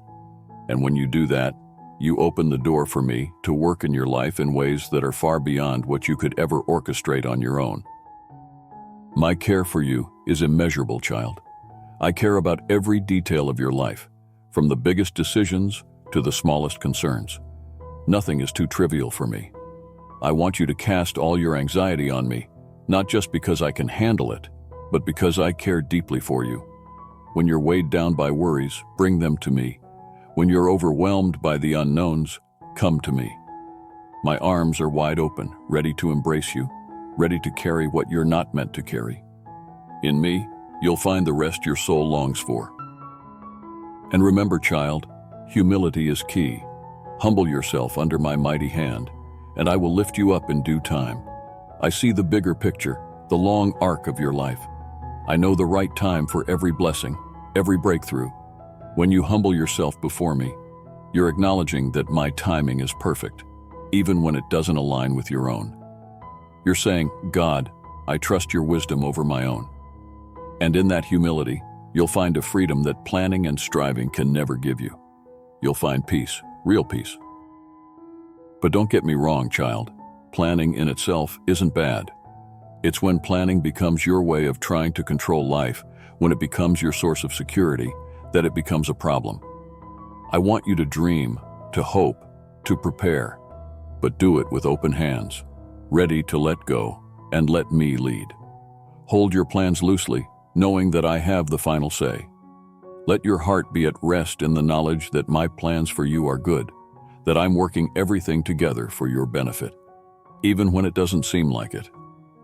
And when you do that, you open the door for me to work in your life in ways that are far beyond what you could ever orchestrate on your own. My care for you is immeasurable, child. I care about every detail of your life, from the biggest decisions to the smallest concerns. Nothing is too trivial for me. I want you to cast all your anxiety on me, not just because I can handle it, but because I care deeply for you. When you're weighed down by worries, bring them to me. When you're overwhelmed by the unknowns, come to me. My arms are wide open, ready to embrace you, ready to carry what you're not meant to carry. In me, you'll find the rest your soul longs for. And remember, child, humility is key. Humble yourself under my mighty hand, and I will lift you up in due time. I see the bigger picture, the long arc of your life. I know the right time for every blessing, every breakthrough. When you humble yourself before me, you're acknowledging that my timing is perfect, even when it doesn't align with your own. You're saying, God, I trust your wisdom over my own. And in that humility, you'll find a freedom that planning and striving can never give you. You'll find peace, real peace. But don't get me wrong, child. Planning in itself isn't bad. It's when planning becomes your way of trying to control life, when it becomes your source of security, that it becomes a problem. I want you to dream, to hope, to prepare, but do it with open hands, ready to let go and let me lead. Hold your plans loosely, knowing that I have the final say. Let your heart be at rest in the knowledge that my plans for you are good, that I'm working everything together for your benefit, even when it doesn't seem like it.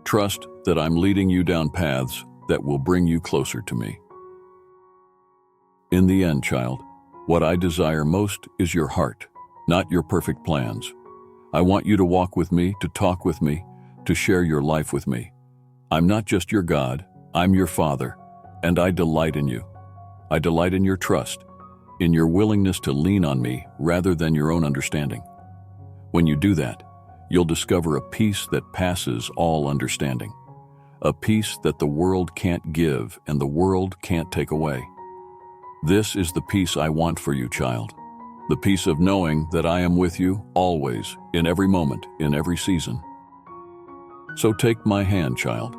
Trust that I'm leading you down paths that will bring you closer to me. In the end, child, what I desire most is your heart, not your perfect plans. I want you to walk with me, to talk with me, to share your life with me. I'm not just your God, I'm your Father, and I delight in you. I delight in your trust, in your willingness to lean on me rather than your own understanding. When you do that, you'll discover a peace that passes all understanding, a peace that the world can't give and the world can't take away. This is the peace I want for you, child, the peace of knowing that I am with you always, in every moment, in every season. So take my hand, child,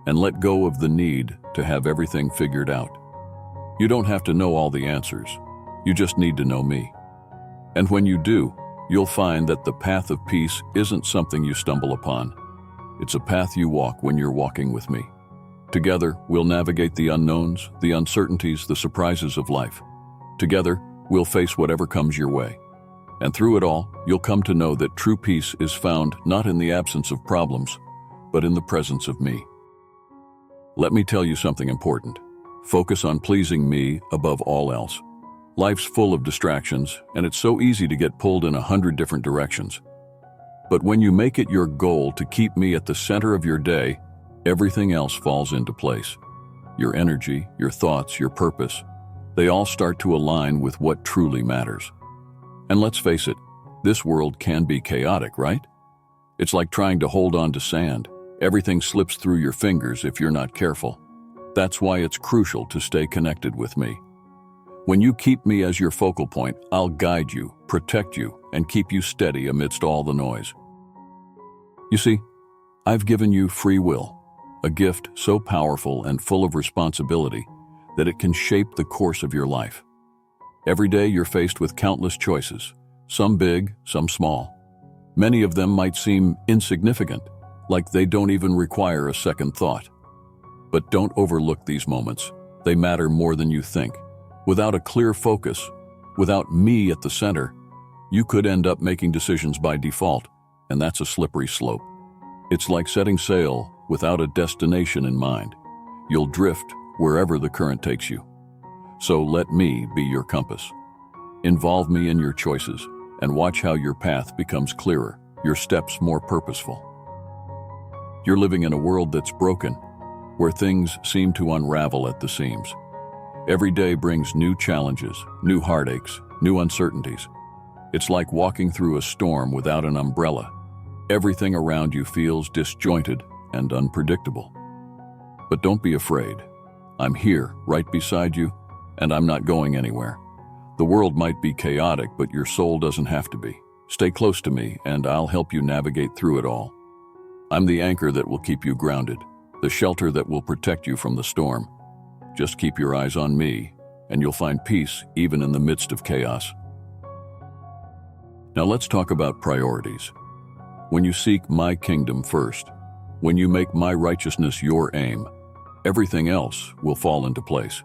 and let go of the need to have everything figured out. You don't have to know all the answers. You just need to know me. And when you do, you'll find that the path of peace isn't something you stumble upon. It's a path you walk when you're walking with me. Together, we'll navigate the unknowns, the uncertainties, the surprises of life. Together, we'll face whatever comes your way. And through it all, you'll come to know that true peace is found not in the absence of problems, but in the presence of me. Let me tell you something important. Focus on pleasing me above all else. Life's full of distractions, and it's so easy to get pulled in 100 different directions. But when you make it your goal to keep me at the center of your day, everything else falls into place. Your energy, your thoughts, your purpose, they all start to align with what truly matters. And let's face it, this world can be chaotic, right? It's like trying to hold on to sand. Everything slips through your fingers if you're not careful. That's why it's crucial to stay connected with me. When you keep me as your focal point, I'll guide you, protect you, and keep you steady amidst all the noise. You see, I've given you free will, a gift so powerful and full of responsibility that it can shape the course of your life. Every day you're faced with countless choices, some big, some small. Many of them might seem insignificant, like they don't even require a second thought. But don't overlook these moments. They matter more than you think. Without a clear focus, without me at the center, you could end up making decisions by default, and that's a slippery slope. It's like setting sail without a destination in mind. You'll drift wherever the current takes you. So let me be your compass. Involve me in your choices and watch how your path becomes clearer, your steps more purposeful. You're living in a world that's broken, where things seem to unravel at the seams. Every day brings new challenges, new heartaches, new uncertainties. It's like walking through a storm without an umbrella. Everything around you feels disjointed and unpredictable. But don't be afraid. I'm here, right beside you, and I'm not going anywhere. The world might be chaotic, but your soul doesn't have to be. Stay close to me, and I'll help you navigate through it all. I'm the anchor that will keep you grounded, the shelter that will protect you from the storm. Just keep your eyes on me, and you'll find peace even in the midst of chaos. Now let's talk about priorities. When you seek my kingdom first, when you make my righteousness your aim, everything else will fall into place.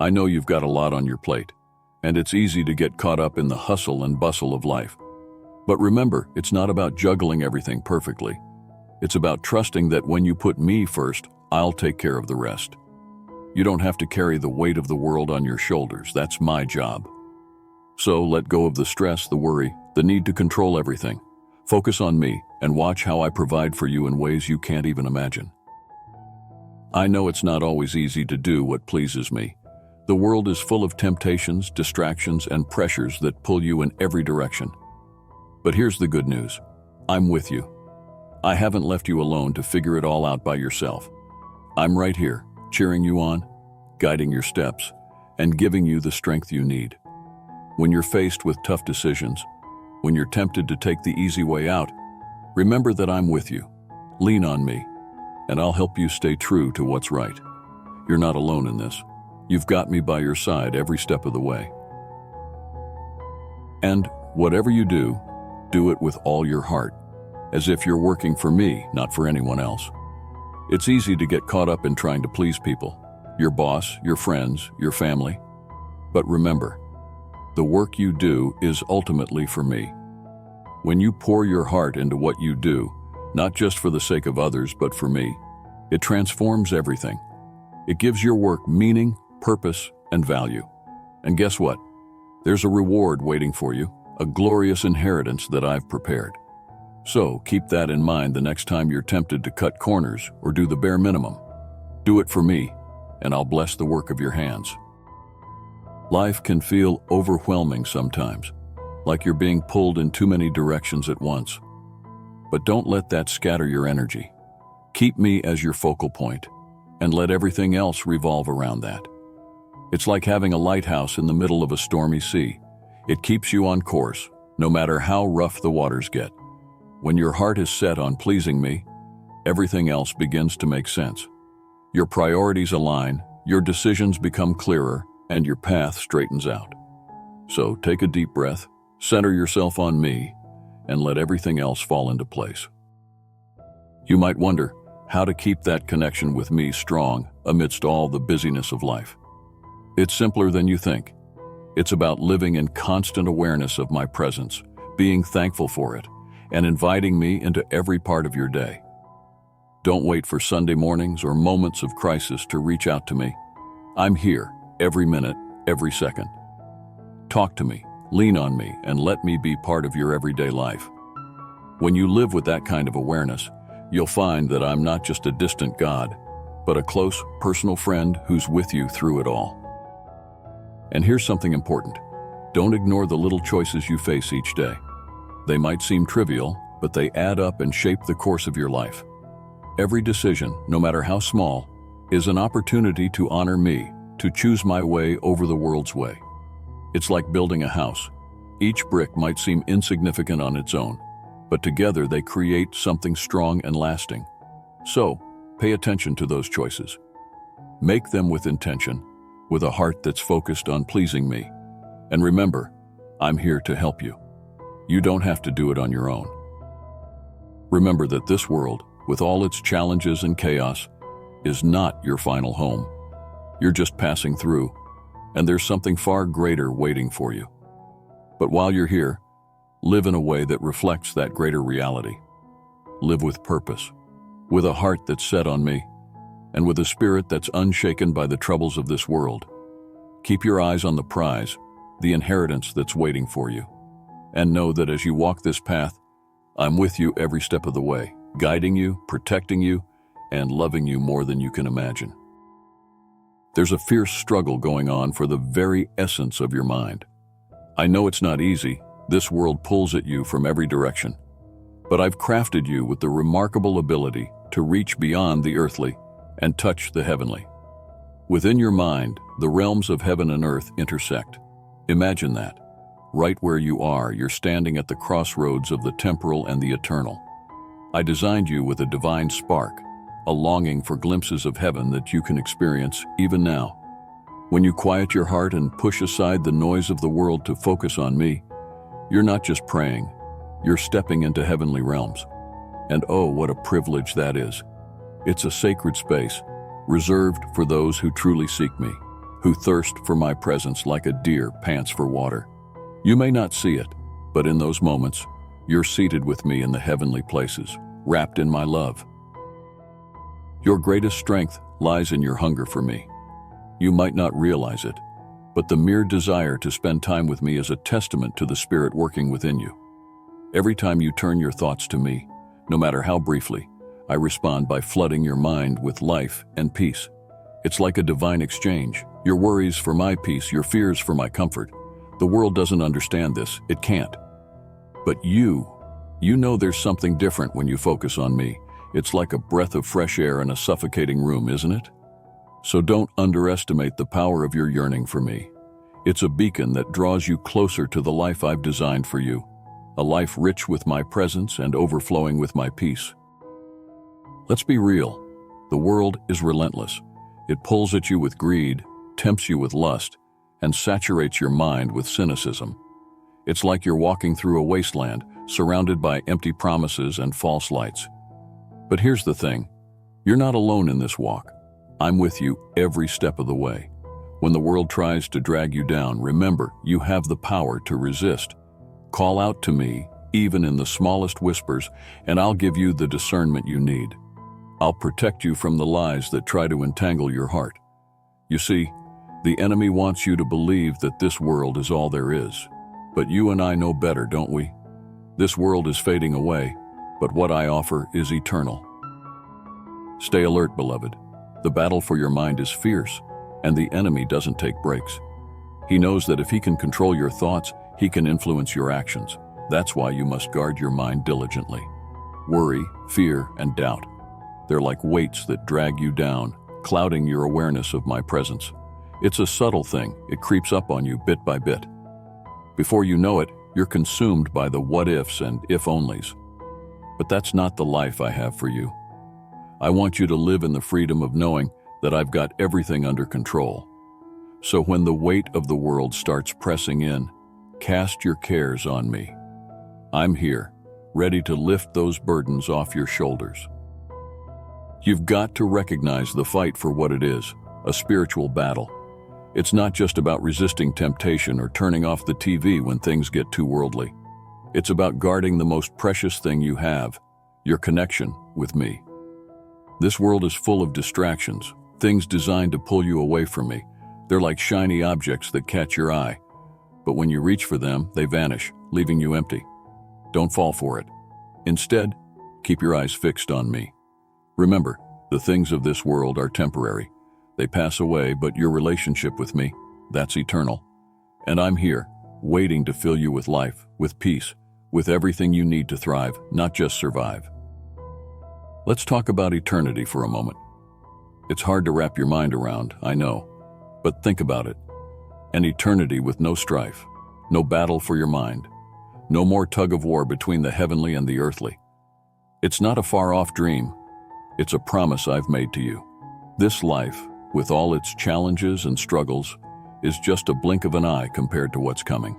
I know you've got a lot on your plate, and it's easy to get caught up in the hustle and bustle of life. But remember, it's not about juggling everything perfectly. It's about trusting that when you put me first, I'll take care of the rest. You don't have to carry the weight of the world on your shoulders. That's my job. So let go of the stress, the worry, the need to control everything. Focus on me and watch how I provide for you in ways you can't even imagine. I know it's not always easy to do what pleases me. The world is full of temptations, distractions, and pressures that pull you in every direction. But here's the good news. I'm with you. I haven't left you alone to figure it all out by yourself. I'm right here, cheering you on, guiding your steps, and giving you the strength you need. When you're faced with tough decisions, when you're tempted to take the easy way out, remember that I'm with you. Lean on me, and I'll help you stay true to what's right. You're not alone in this. You've got me by your side every step of the way. And whatever you do it with all your heart, as if you're working for me, not for anyone else. It's easy to get caught up in trying to please people, your boss, your friends, your family. But remember, the work you do is ultimately for me. When you pour your heart into what you do, not just for the sake of others, but for me, it transforms everything. It gives your work meaning, purpose, and value. And guess what? There's a reward waiting for you, a glorious inheritance that I've prepared. So keep that in mind the next time you're tempted to cut corners or do the bare minimum. Do it for me, and I'll bless the work of your hands. Life can feel overwhelming sometimes, like you're being pulled in too many directions at once. But don't let that scatter your energy. Keep me as your focal point, and let everything else revolve around that. It's like having a lighthouse in the middle of a stormy sea. It keeps you on course, no matter how rough the waters get. When your heart is set on pleasing me, everything else begins to make sense. Your priorities align, your decisions become clearer, and your path straightens out. So take a deep breath, center yourself on me, and let everything else fall into place. You might wonder, how to keep that connection with me strong amidst all the busyness of life. It's simpler than you think. It's about living in constant awareness of my presence, being thankful for it, and inviting me into every part of your day. Don't wait for Sunday mornings or moments of crisis to reach out to me. I'm here, every minute, every second. Talk to me, lean on me, and let me be part of your everyday life. When you live with that kind of awareness, you'll find that I'm not just a distant God, but a close, personal friend who's with you through it all. And here's something important. Don't ignore the little choices you face each day. They might seem trivial, but they add up and shape the course of your life. Every decision, no matter how small, is an opportunity to honor me, to choose my way over the world's way. It's like building a house. Each brick might seem insignificant on its own, but together they create something strong and lasting. So, pay attention to those choices. Make them with intention, with a heart that's focused on pleasing me. And remember, I'm here to help you. You don't have to do it on your own. Remember that this world, with all its challenges and chaos, is not your final home. You're just passing through, and there's something far greater waiting for you. But while you're here, live in a way that reflects that greater reality. Live with purpose, with a heart that's set on me, and with a spirit that's unshaken by the troubles of this world. Keep your eyes on the prize, the inheritance that's waiting for you. And know that as you walk this path, I'm with you every step of the way, guiding you, protecting you, and loving you more than you can imagine. There's a fierce struggle going on for the very essence of your mind. I know it's not easy. This world pulls at you from every direction. But I've crafted you with the remarkable ability to reach beyond the earthly and touch the heavenly. Within your mind, the realms of heaven and earth intersect. Imagine that. Right where you are, you're standing at the crossroads of the temporal and the eternal. I designed you with a divine spark, a longing for glimpses of heaven that you can experience even now. When you quiet your heart and push aside the noise of the world to focus on me, you're not just praying, you're stepping into heavenly realms. And oh, what a privilege that is. It's a sacred space, reserved for those who truly seek me, who thirst for my presence like a deer pants for water. You may not see it, but in those moments, you're seated with me in the heavenly places, wrapped in my love. Your greatest strength lies in your hunger for me. You might not realize it, but the mere desire to spend time with me is a testament to the Spirit working within you. Every time you turn your thoughts to me, no matter how briefly, I respond by flooding your mind with life and peace. It's like a divine exchange. Your worries for my peace, your fears for my comfort. The world doesn't understand this. It can't. But you know there's something different when you focus on me. It's like a breath of fresh air in a suffocating room, isn't it? So don't underestimate the power of your yearning for me. It's a beacon that draws you closer to the life I've designed for you, a life rich with my presence and overflowing with my peace. Let's be real. The world is relentless. It pulls at you with greed, tempts you with lust, and saturates your mind with cynicism. It's like you're walking through a wasteland, surrounded by empty promises and false lights. But here's the thing. You're not alone in this walk. I'm with you every step of the way. When the world tries to drag you down, remember, you have the power to resist. Call out to me, even in the smallest whispers, and I'll give you the discernment you need. I'll protect you from the lies that try to entangle your heart. You see, the enemy wants you to believe that this world is all there is. But you and I know better, don't we? This world is fading away, but what I offer is eternal. Stay alert, beloved. The battle for your mind is fierce, and the enemy doesn't take breaks. He knows that if he can control your thoughts, he can influence your actions. That's why you must guard your mind diligently. Worry, fear, and doubt. They're like weights that drag you down, clouding your awareness of my presence. It's a subtle thing. It creeps up on you bit by bit. Before you know it, you're consumed by the what-ifs and if-onlys. But that's not the life I have for you. I want you to live in the freedom of knowing that I've got everything under control. So when the weight of the world starts pressing in, cast your cares on me. I'm here, ready to lift those burdens off your shoulders. You've got to recognize the fight for what it is, a spiritual battle. It's not just about resisting temptation or turning off the TV when things get too worldly. It's about guarding the most precious thing you have, your connection with me. This world is full of distractions, things designed to pull you away from me. They're like shiny objects that catch your eye. But when you reach for them, they vanish, leaving you empty. Don't fall for it. Instead, keep your eyes fixed on me. Remember, the things of this world are temporary. They pass away, but your relationship with me, that's eternal. And I'm here, waiting to fill you with life, with peace, with everything you need to thrive, not just survive. Let's talk about eternity for a moment. It's hard to wrap your mind around, I know, but think about it. An eternity with no strife, no battle for your mind, no more tug of war between the heavenly and the earthly. It's not a far-off dream. It's a promise I've made to you. This life, with all its challenges and struggles, is just a blink of an eye compared to what's coming.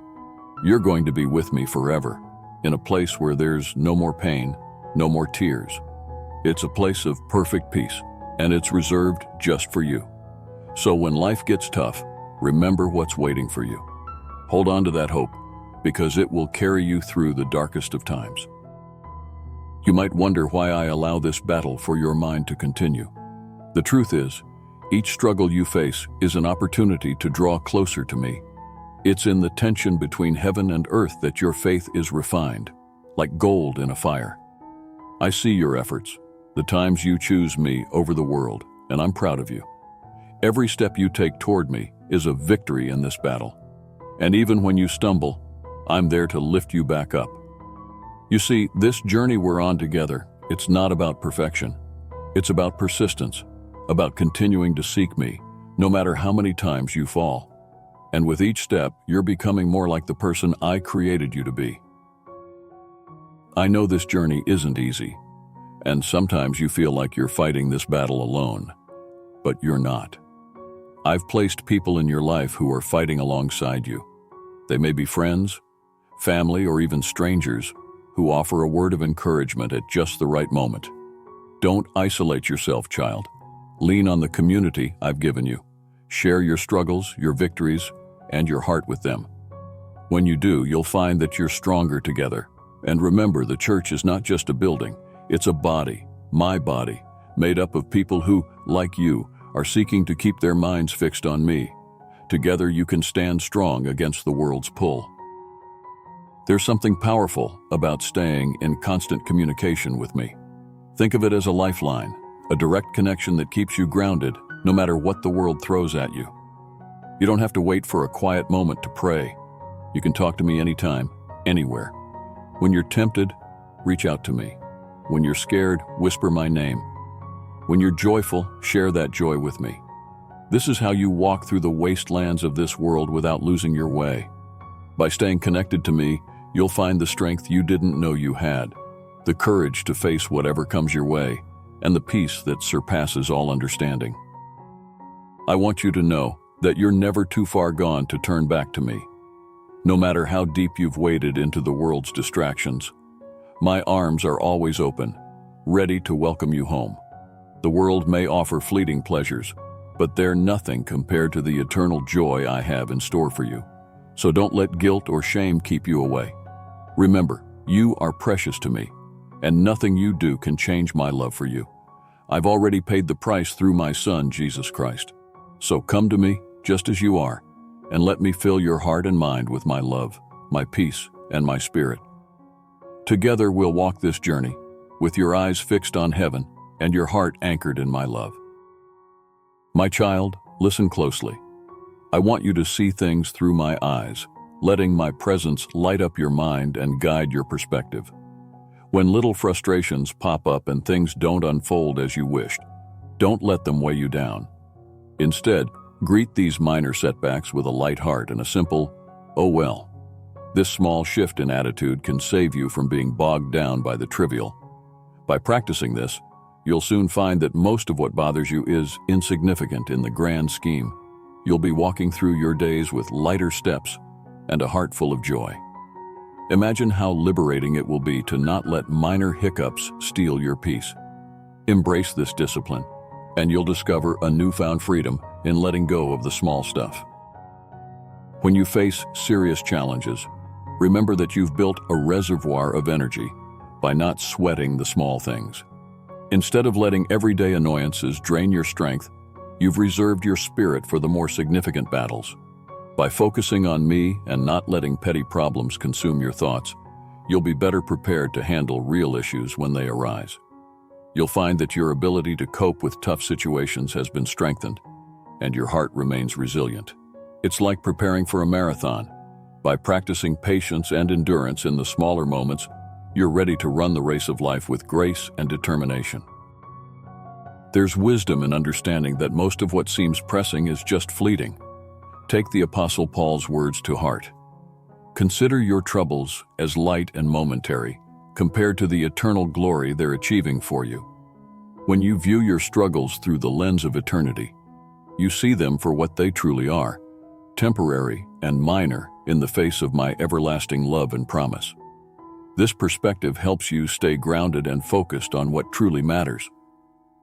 You're going to be with me forever, in a place where there's no more pain, no more tears. It's a place of perfect peace, and it's reserved just for you. So when life gets tough, remember what's waiting for you. Hold on to that hope, because it will carry you through the darkest of times. You might wonder why I allow this battle for your mind to continue. The truth is, each struggle you face is an opportunity to draw closer to me. It's in the tension between heaven and earth that your faith is refined, like gold in a fire. I see your efforts, the times you choose me over the world, and I'm proud of you. Every step you take toward me is a victory in this battle. And even when you stumble, I'm there to lift you back up. You see, this journey we're on together, it's not about perfection. It's about persistence, about continuing to seek me, no matter how many times you fall. And with each step, you're becoming more like the person I created you to be. I know this journey isn't easy, and sometimes you feel like you're fighting this battle alone, but you're not. I've placed people in your life who are fighting alongside you. They may be friends, family, or even strangers who offer a word of encouragement at just the right moment. Don't isolate yourself, child. Lean on the community I've given you. Share your struggles, your victories, and your heart with them. When you do, you'll find that you're stronger together. And remember, the church is not just a building, it's a body, my body, made up of people who, like you, are seeking to keep their minds fixed on me. Together you can stand strong against the world's pull. There's something powerful about staying in constant communication with me. Think of it as a lifeline, a direct connection that keeps you grounded no matter what the world throws at you. You don't have to wait for a quiet moment to pray. You can talk to me anytime, anywhere. When you're tempted, reach out to me. When you're scared, whisper my name. When you're joyful, share that joy with me. This is how you walk through the wastelands of this world without losing your way. By staying connected to me, you'll find the strength you didn't know you had, the courage to face whatever comes your way, and the peace that surpasses all understanding. I want you to know that you're never too far gone to turn back to me. No matter how deep you've waded into the world's distractions, my arms are always open, ready to welcome you home. The world may offer fleeting pleasures, but they're nothing compared to the eternal joy I have in store for you. So don't let guilt or shame keep you away. Remember, you are precious to me, and nothing you do can change my love for you. I've already paid the price through my Son, Jesus Christ. So come to me, just as you are, and let me fill your heart and mind with my love, my peace, and my spirit. Together we'll walk this journey, with your eyes fixed on heaven and your heart anchored in my love. My child, listen closely. I want you to see things through my eyes, letting my presence light up your mind and guide your perspective. When little frustrations pop up and things don't unfold as you wished, don't let them weigh you down. Instead, greet these minor setbacks with a light heart and a simple, "Oh well." This small shift in attitude can save you from being bogged down by the trivial. By practicing this, you'll soon find that most of what bothers you is insignificant in the grand scheme. You'll be walking through your days with lighter steps and a heart full of joy. Imagine how liberating it will be to not let minor hiccups steal your peace. Embrace this discipline, and you'll discover a newfound freedom in letting go of the small stuff. When you face serious challenges, remember that you've built a reservoir of energy by not sweating the small things. Instead of letting everyday annoyances drain your strength, you've reserved your spirit for the more significant battles. By focusing on me and not letting petty problems consume your thoughts, you'll be better prepared to handle real issues when they arise. You'll find that your ability to cope with tough situations has been strengthened, and your heart remains resilient. It's like preparing for a marathon. By practicing patience and endurance in the smaller moments, you're ready to run the race of life with grace and determination. There's wisdom in understanding that most of what seems pressing is just fleeting. Take the Apostle Paul's words to heart. Consider your troubles as light and momentary, compared to the eternal glory they're achieving for you. When you view your struggles through the lens of eternity, you see them for what they truly are, temporary and minor in the face of my everlasting love and promise. This perspective helps you stay grounded and focused on what truly matters.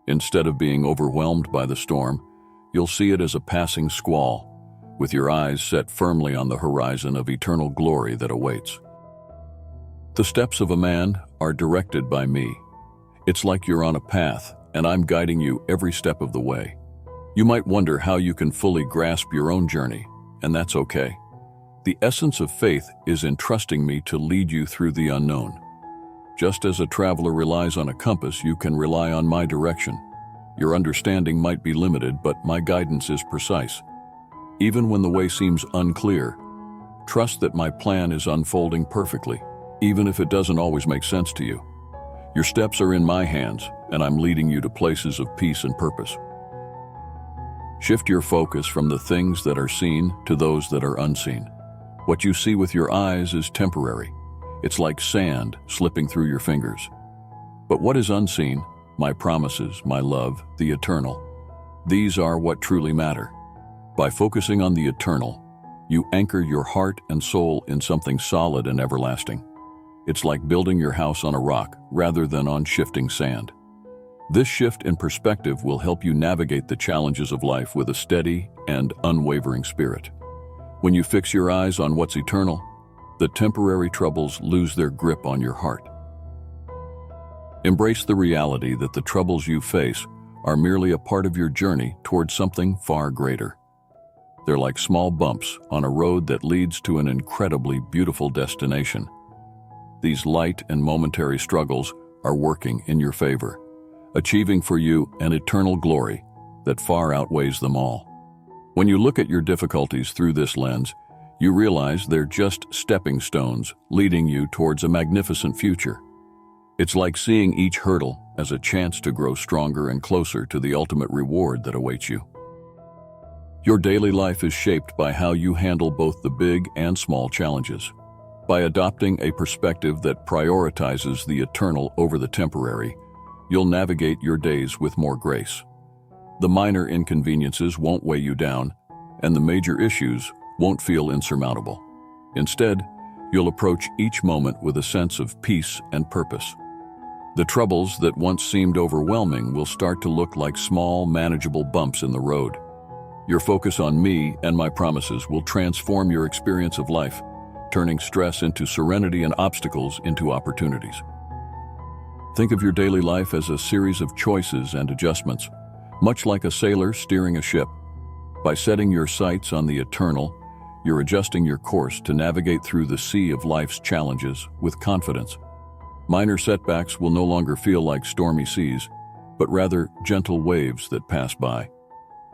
Instead of being overwhelmed by the storm, you'll see it as a passing squall, with your eyes set firmly on the horizon of eternal glory that awaits. The steps of a man are directed by me. It's like you're on a path, and I'm guiding you every step of the way. You might wonder how you can fully grasp your own journey, and that's okay. The essence of faith is in trusting me to lead you through the unknown. Just as a traveler relies on a compass, you can rely on my direction. Your understanding might be limited, but my guidance is precise. Even when the way seems unclear, trust that my plan is unfolding perfectly, even if it doesn't always make sense to you. Your steps are in my hands, and I'm leading you to places of peace and purpose. Shift your focus from the things that are seen to those that are unseen. What you see with your eyes is temporary. It's like sand slipping through your fingers. But what is unseen, my promises, my love, the eternal, these are what truly matter. By focusing on the eternal, you anchor your heart and soul in something solid and everlasting. It's like building your house on a rock rather than on shifting sand. This shift in perspective will help you navigate the challenges of life with a steady and unwavering spirit. When you fix your eyes on what's eternal, the temporary troubles lose their grip on your heart. Embrace the reality that the troubles you face are merely a part of your journey towards something far greater. They're like small bumps on a road that leads to an incredibly beautiful destination. These light and momentary struggles are working in your favor, achieving for you an eternal glory that far outweighs them all. When you look at your difficulties through this lens, you realize they're just stepping stones leading you towards a magnificent future. It's like seeing each hurdle as a chance to grow stronger and closer to the ultimate reward that awaits you. Your daily life is shaped by how you handle both the big and small challenges. By adopting a perspective that prioritizes the eternal over the temporary, you'll navigate your days with more grace. The minor inconveniences won't weigh you down, and the major issues won't feel insurmountable. Instead, you'll approach each moment with a sense of peace and purpose. The troubles that once seemed overwhelming will start to look like small, manageable bumps in the road. Your focus on me and my promises will transform your experience of life, turning stress into serenity and obstacles into opportunities. Think of your daily life as a series of choices and adjustments, much like a sailor steering a ship. By setting your sights on the eternal, you're adjusting your course to navigate through the sea of life's challenges with confidence. Minor setbacks will no longer feel like stormy seas, but rather gentle waves that pass by.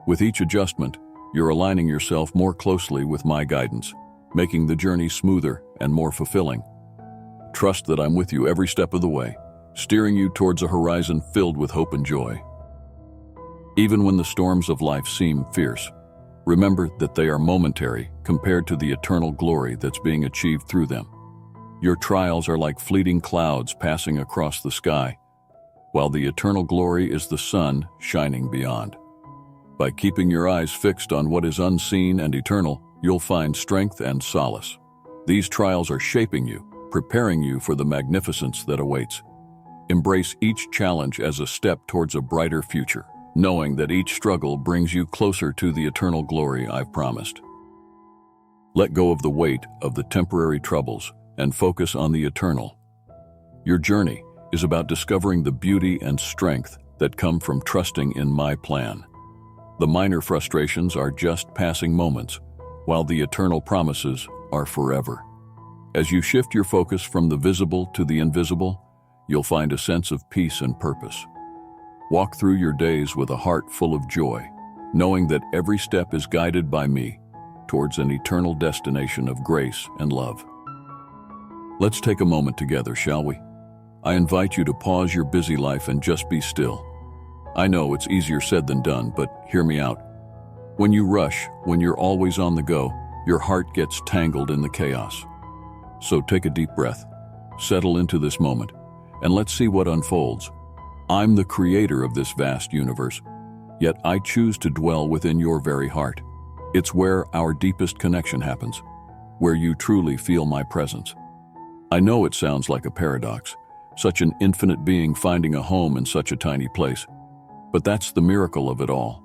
With each adjustment, you're aligning yourself more closely with my guidance, making the journey smoother and more fulfilling. Trust that I'm with you every step of the way, steering you towards a horizon filled with hope and joy. Even when the storms of life seem fierce, remember that they are momentary compared to the eternal glory that's being achieved through them. Your trials are like fleeting clouds passing across the sky, while the eternal glory is the sun shining beyond. By keeping your eyes fixed on what is unseen and eternal, you'll find strength and solace. These trials are shaping you, preparing you for the magnificence that awaits. Embrace each challenge as a step towards a brighter future, knowing that each struggle brings you closer to the eternal glory I've promised. Let go of the weight of the temporary troubles and focus on the eternal. Your journey is about discovering the beauty and strength that come from trusting in my plan. The minor frustrations are just passing moments, while the eternal promises are forever. As you shift your focus from the visible to the invisible, you'll find a sense of peace and purpose. Walk through your days with a heart full of joy, knowing that every step is guided by me towards an eternal destination of grace and love. Let's take a moment together, shall we? I invite you to pause your busy life and just be still. I know it's easier said than done, but hear me out. When you rush, when you're always on the go, your heart gets tangled in the chaos. So take a deep breath, settle into this moment, and let's see what unfolds. I'm the creator of this vast universe, yet I choose to dwell within your very heart. It's where our deepest connection happens, where you truly feel my presence. I know it sounds like a paradox, such an infinite being finding a home in such a tiny place, but that's the miracle of it all.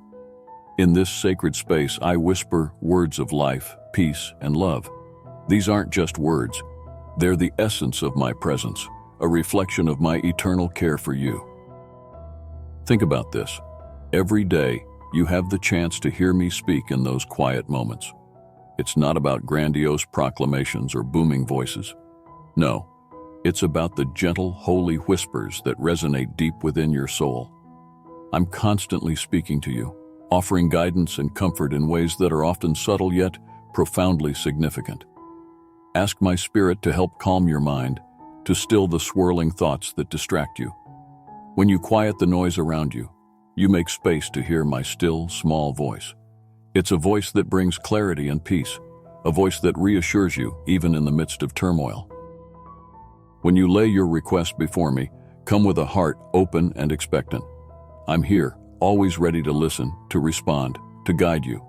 In this sacred space, I whisper words of life, peace, and love. These aren't just words. They're the essence of my presence, a reflection of my eternal care for you. Think about this. Every day, you have the chance to hear me speak in those quiet moments. It's not about grandiose proclamations or booming voices. No, it's about the gentle, holy whispers that resonate deep within your soul. I'm constantly speaking to you, offering guidance and comfort in ways that are often subtle yet profoundly significant. Ask my spirit to help calm your mind, to still the swirling thoughts that distract you. When you quiet the noise around you, you make space to hear my still, small voice. It's a voice that brings clarity and peace, a voice that reassures you even in the midst of turmoil. When you lay your request before me, come with a heart open and expectant. I'm here, always ready to listen, to respond, to guide you.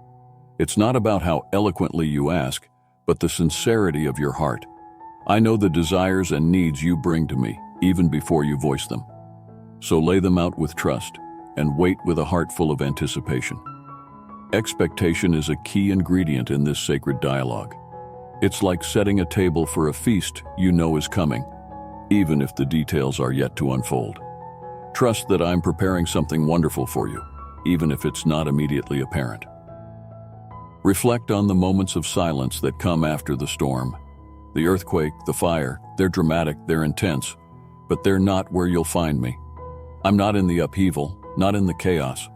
It's not about how eloquently you ask, but the sincerity of your heart. I know the desires and needs you bring to me, even before you voice them. So lay them out with trust, and wait with a heart full of anticipation. Expectation is a key ingredient in this sacred dialogue. It's like setting a table for a feast you know is coming, even if the details are yet to unfold. Trust that I'm preparing something wonderful for you, even if it's not immediately apparent. Reflect on the moments of silence that come after the storm. The earthquake, the fire, they're dramatic, they're intense, but they're not where you'll find me. I'm not in the upheaval, not in the chaos.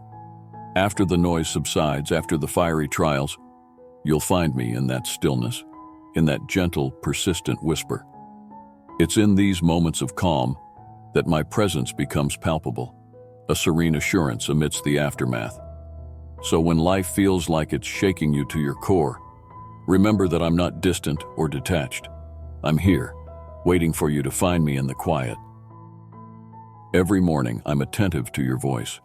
After the noise subsides, after the fiery trials, you'll find me in that stillness, in that gentle, persistent whisper. It's in these moments of calm that my presence becomes palpable, a serene assurance amidst the aftermath. So when life feels like it's shaking you to your core, remember that I'm not distant or detached. I'm here, waiting for you to find me in the quiet. Every morning, I'm attentive to your voice.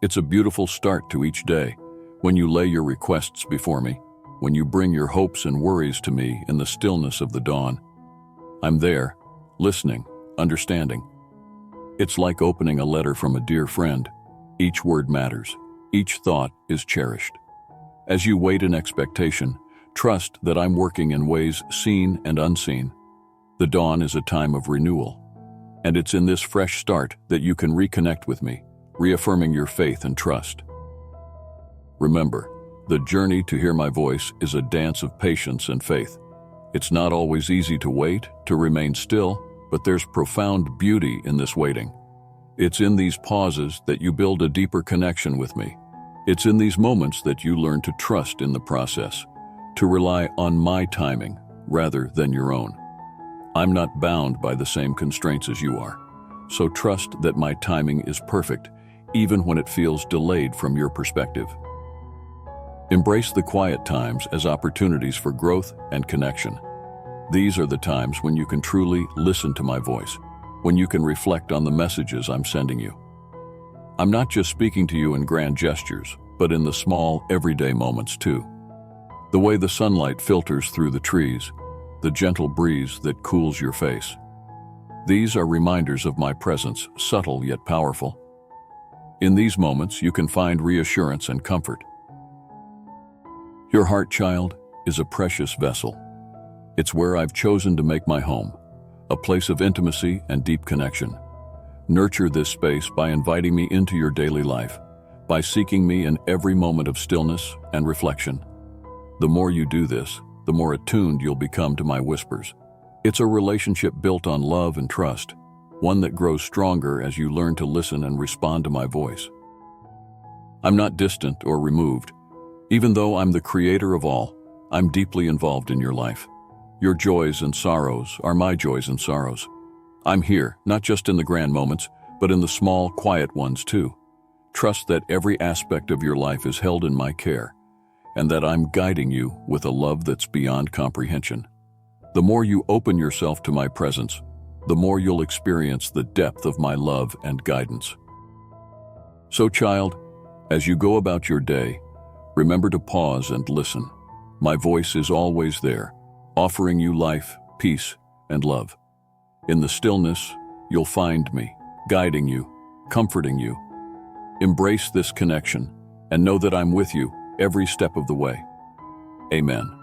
It's a beautiful start to each day, when you lay your requests before me, when you bring your hopes and worries to me in the stillness of the dawn. I'm there, listening, understanding. It's like opening a letter from a dear friend. Each word matters. Each thought is cherished. As you wait in expectation, trust that I'm working in ways seen and unseen. The dawn is a time of renewal, and it's in this fresh start that you can reconnect with me, reaffirming your faith and trust. Remember, the journey to hear my voice is a dance of patience and faith. It's not always easy to wait, to remain still, but there's profound beauty in this waiting. It's in these pauses that you build a deeper connection with me. It's in these moments that you learn to trust in the process, to rely on my timing rather than your own. I'm not bound by the same constraints as you are, so trust that my timing is perfect, even when it feels delayed from your perspective. Embrace the quiet times as opportunities for growth and connection. These are the times when you can truly listen to my voice, when you can reflect on the messages I'm sending you. I'm not just speaking to you in grand gestures, but in the small, everyday moments too. The way the sunlight filters through the trees, the gentle breeze that cools your face. These are reminders of my presence, subtle yet powerful. In these moments, you can find reassurance and comfort. Your heart, child, is a precious vessel. It's where I've chosen to make my home, a place of intimacy and deep connection. Nurture this space by inviting me into your daily life, by seeking me in every moment of stillness and reflection. The more you do this, the more attuned you'll become to my whispers. It's a relationship built on love and trust, one that grows stronger as you learn to listen and respond to my voice. I'm not distant or removed. Even though I'm the creator of all, I'm deeply involved in your life. Your joys and sorrows are my joys and sorrows. I'm here, not just in the grand moments, but in the small, quiet ones too. Trust that every aspect of your life is held in my care, and that I'm guiding you with a love that's beyond comprehension. The more you open yourself to my presence, the more you'll experience the depth of my love and guidance. So, child, as you go about your day, remember to pause and listen. My voice is always there, offering you life, peace, and love. In the stillness, you'll find me, guiding you, comforting you. Embrace this connection and know that I'm with you every step of the way. Amen.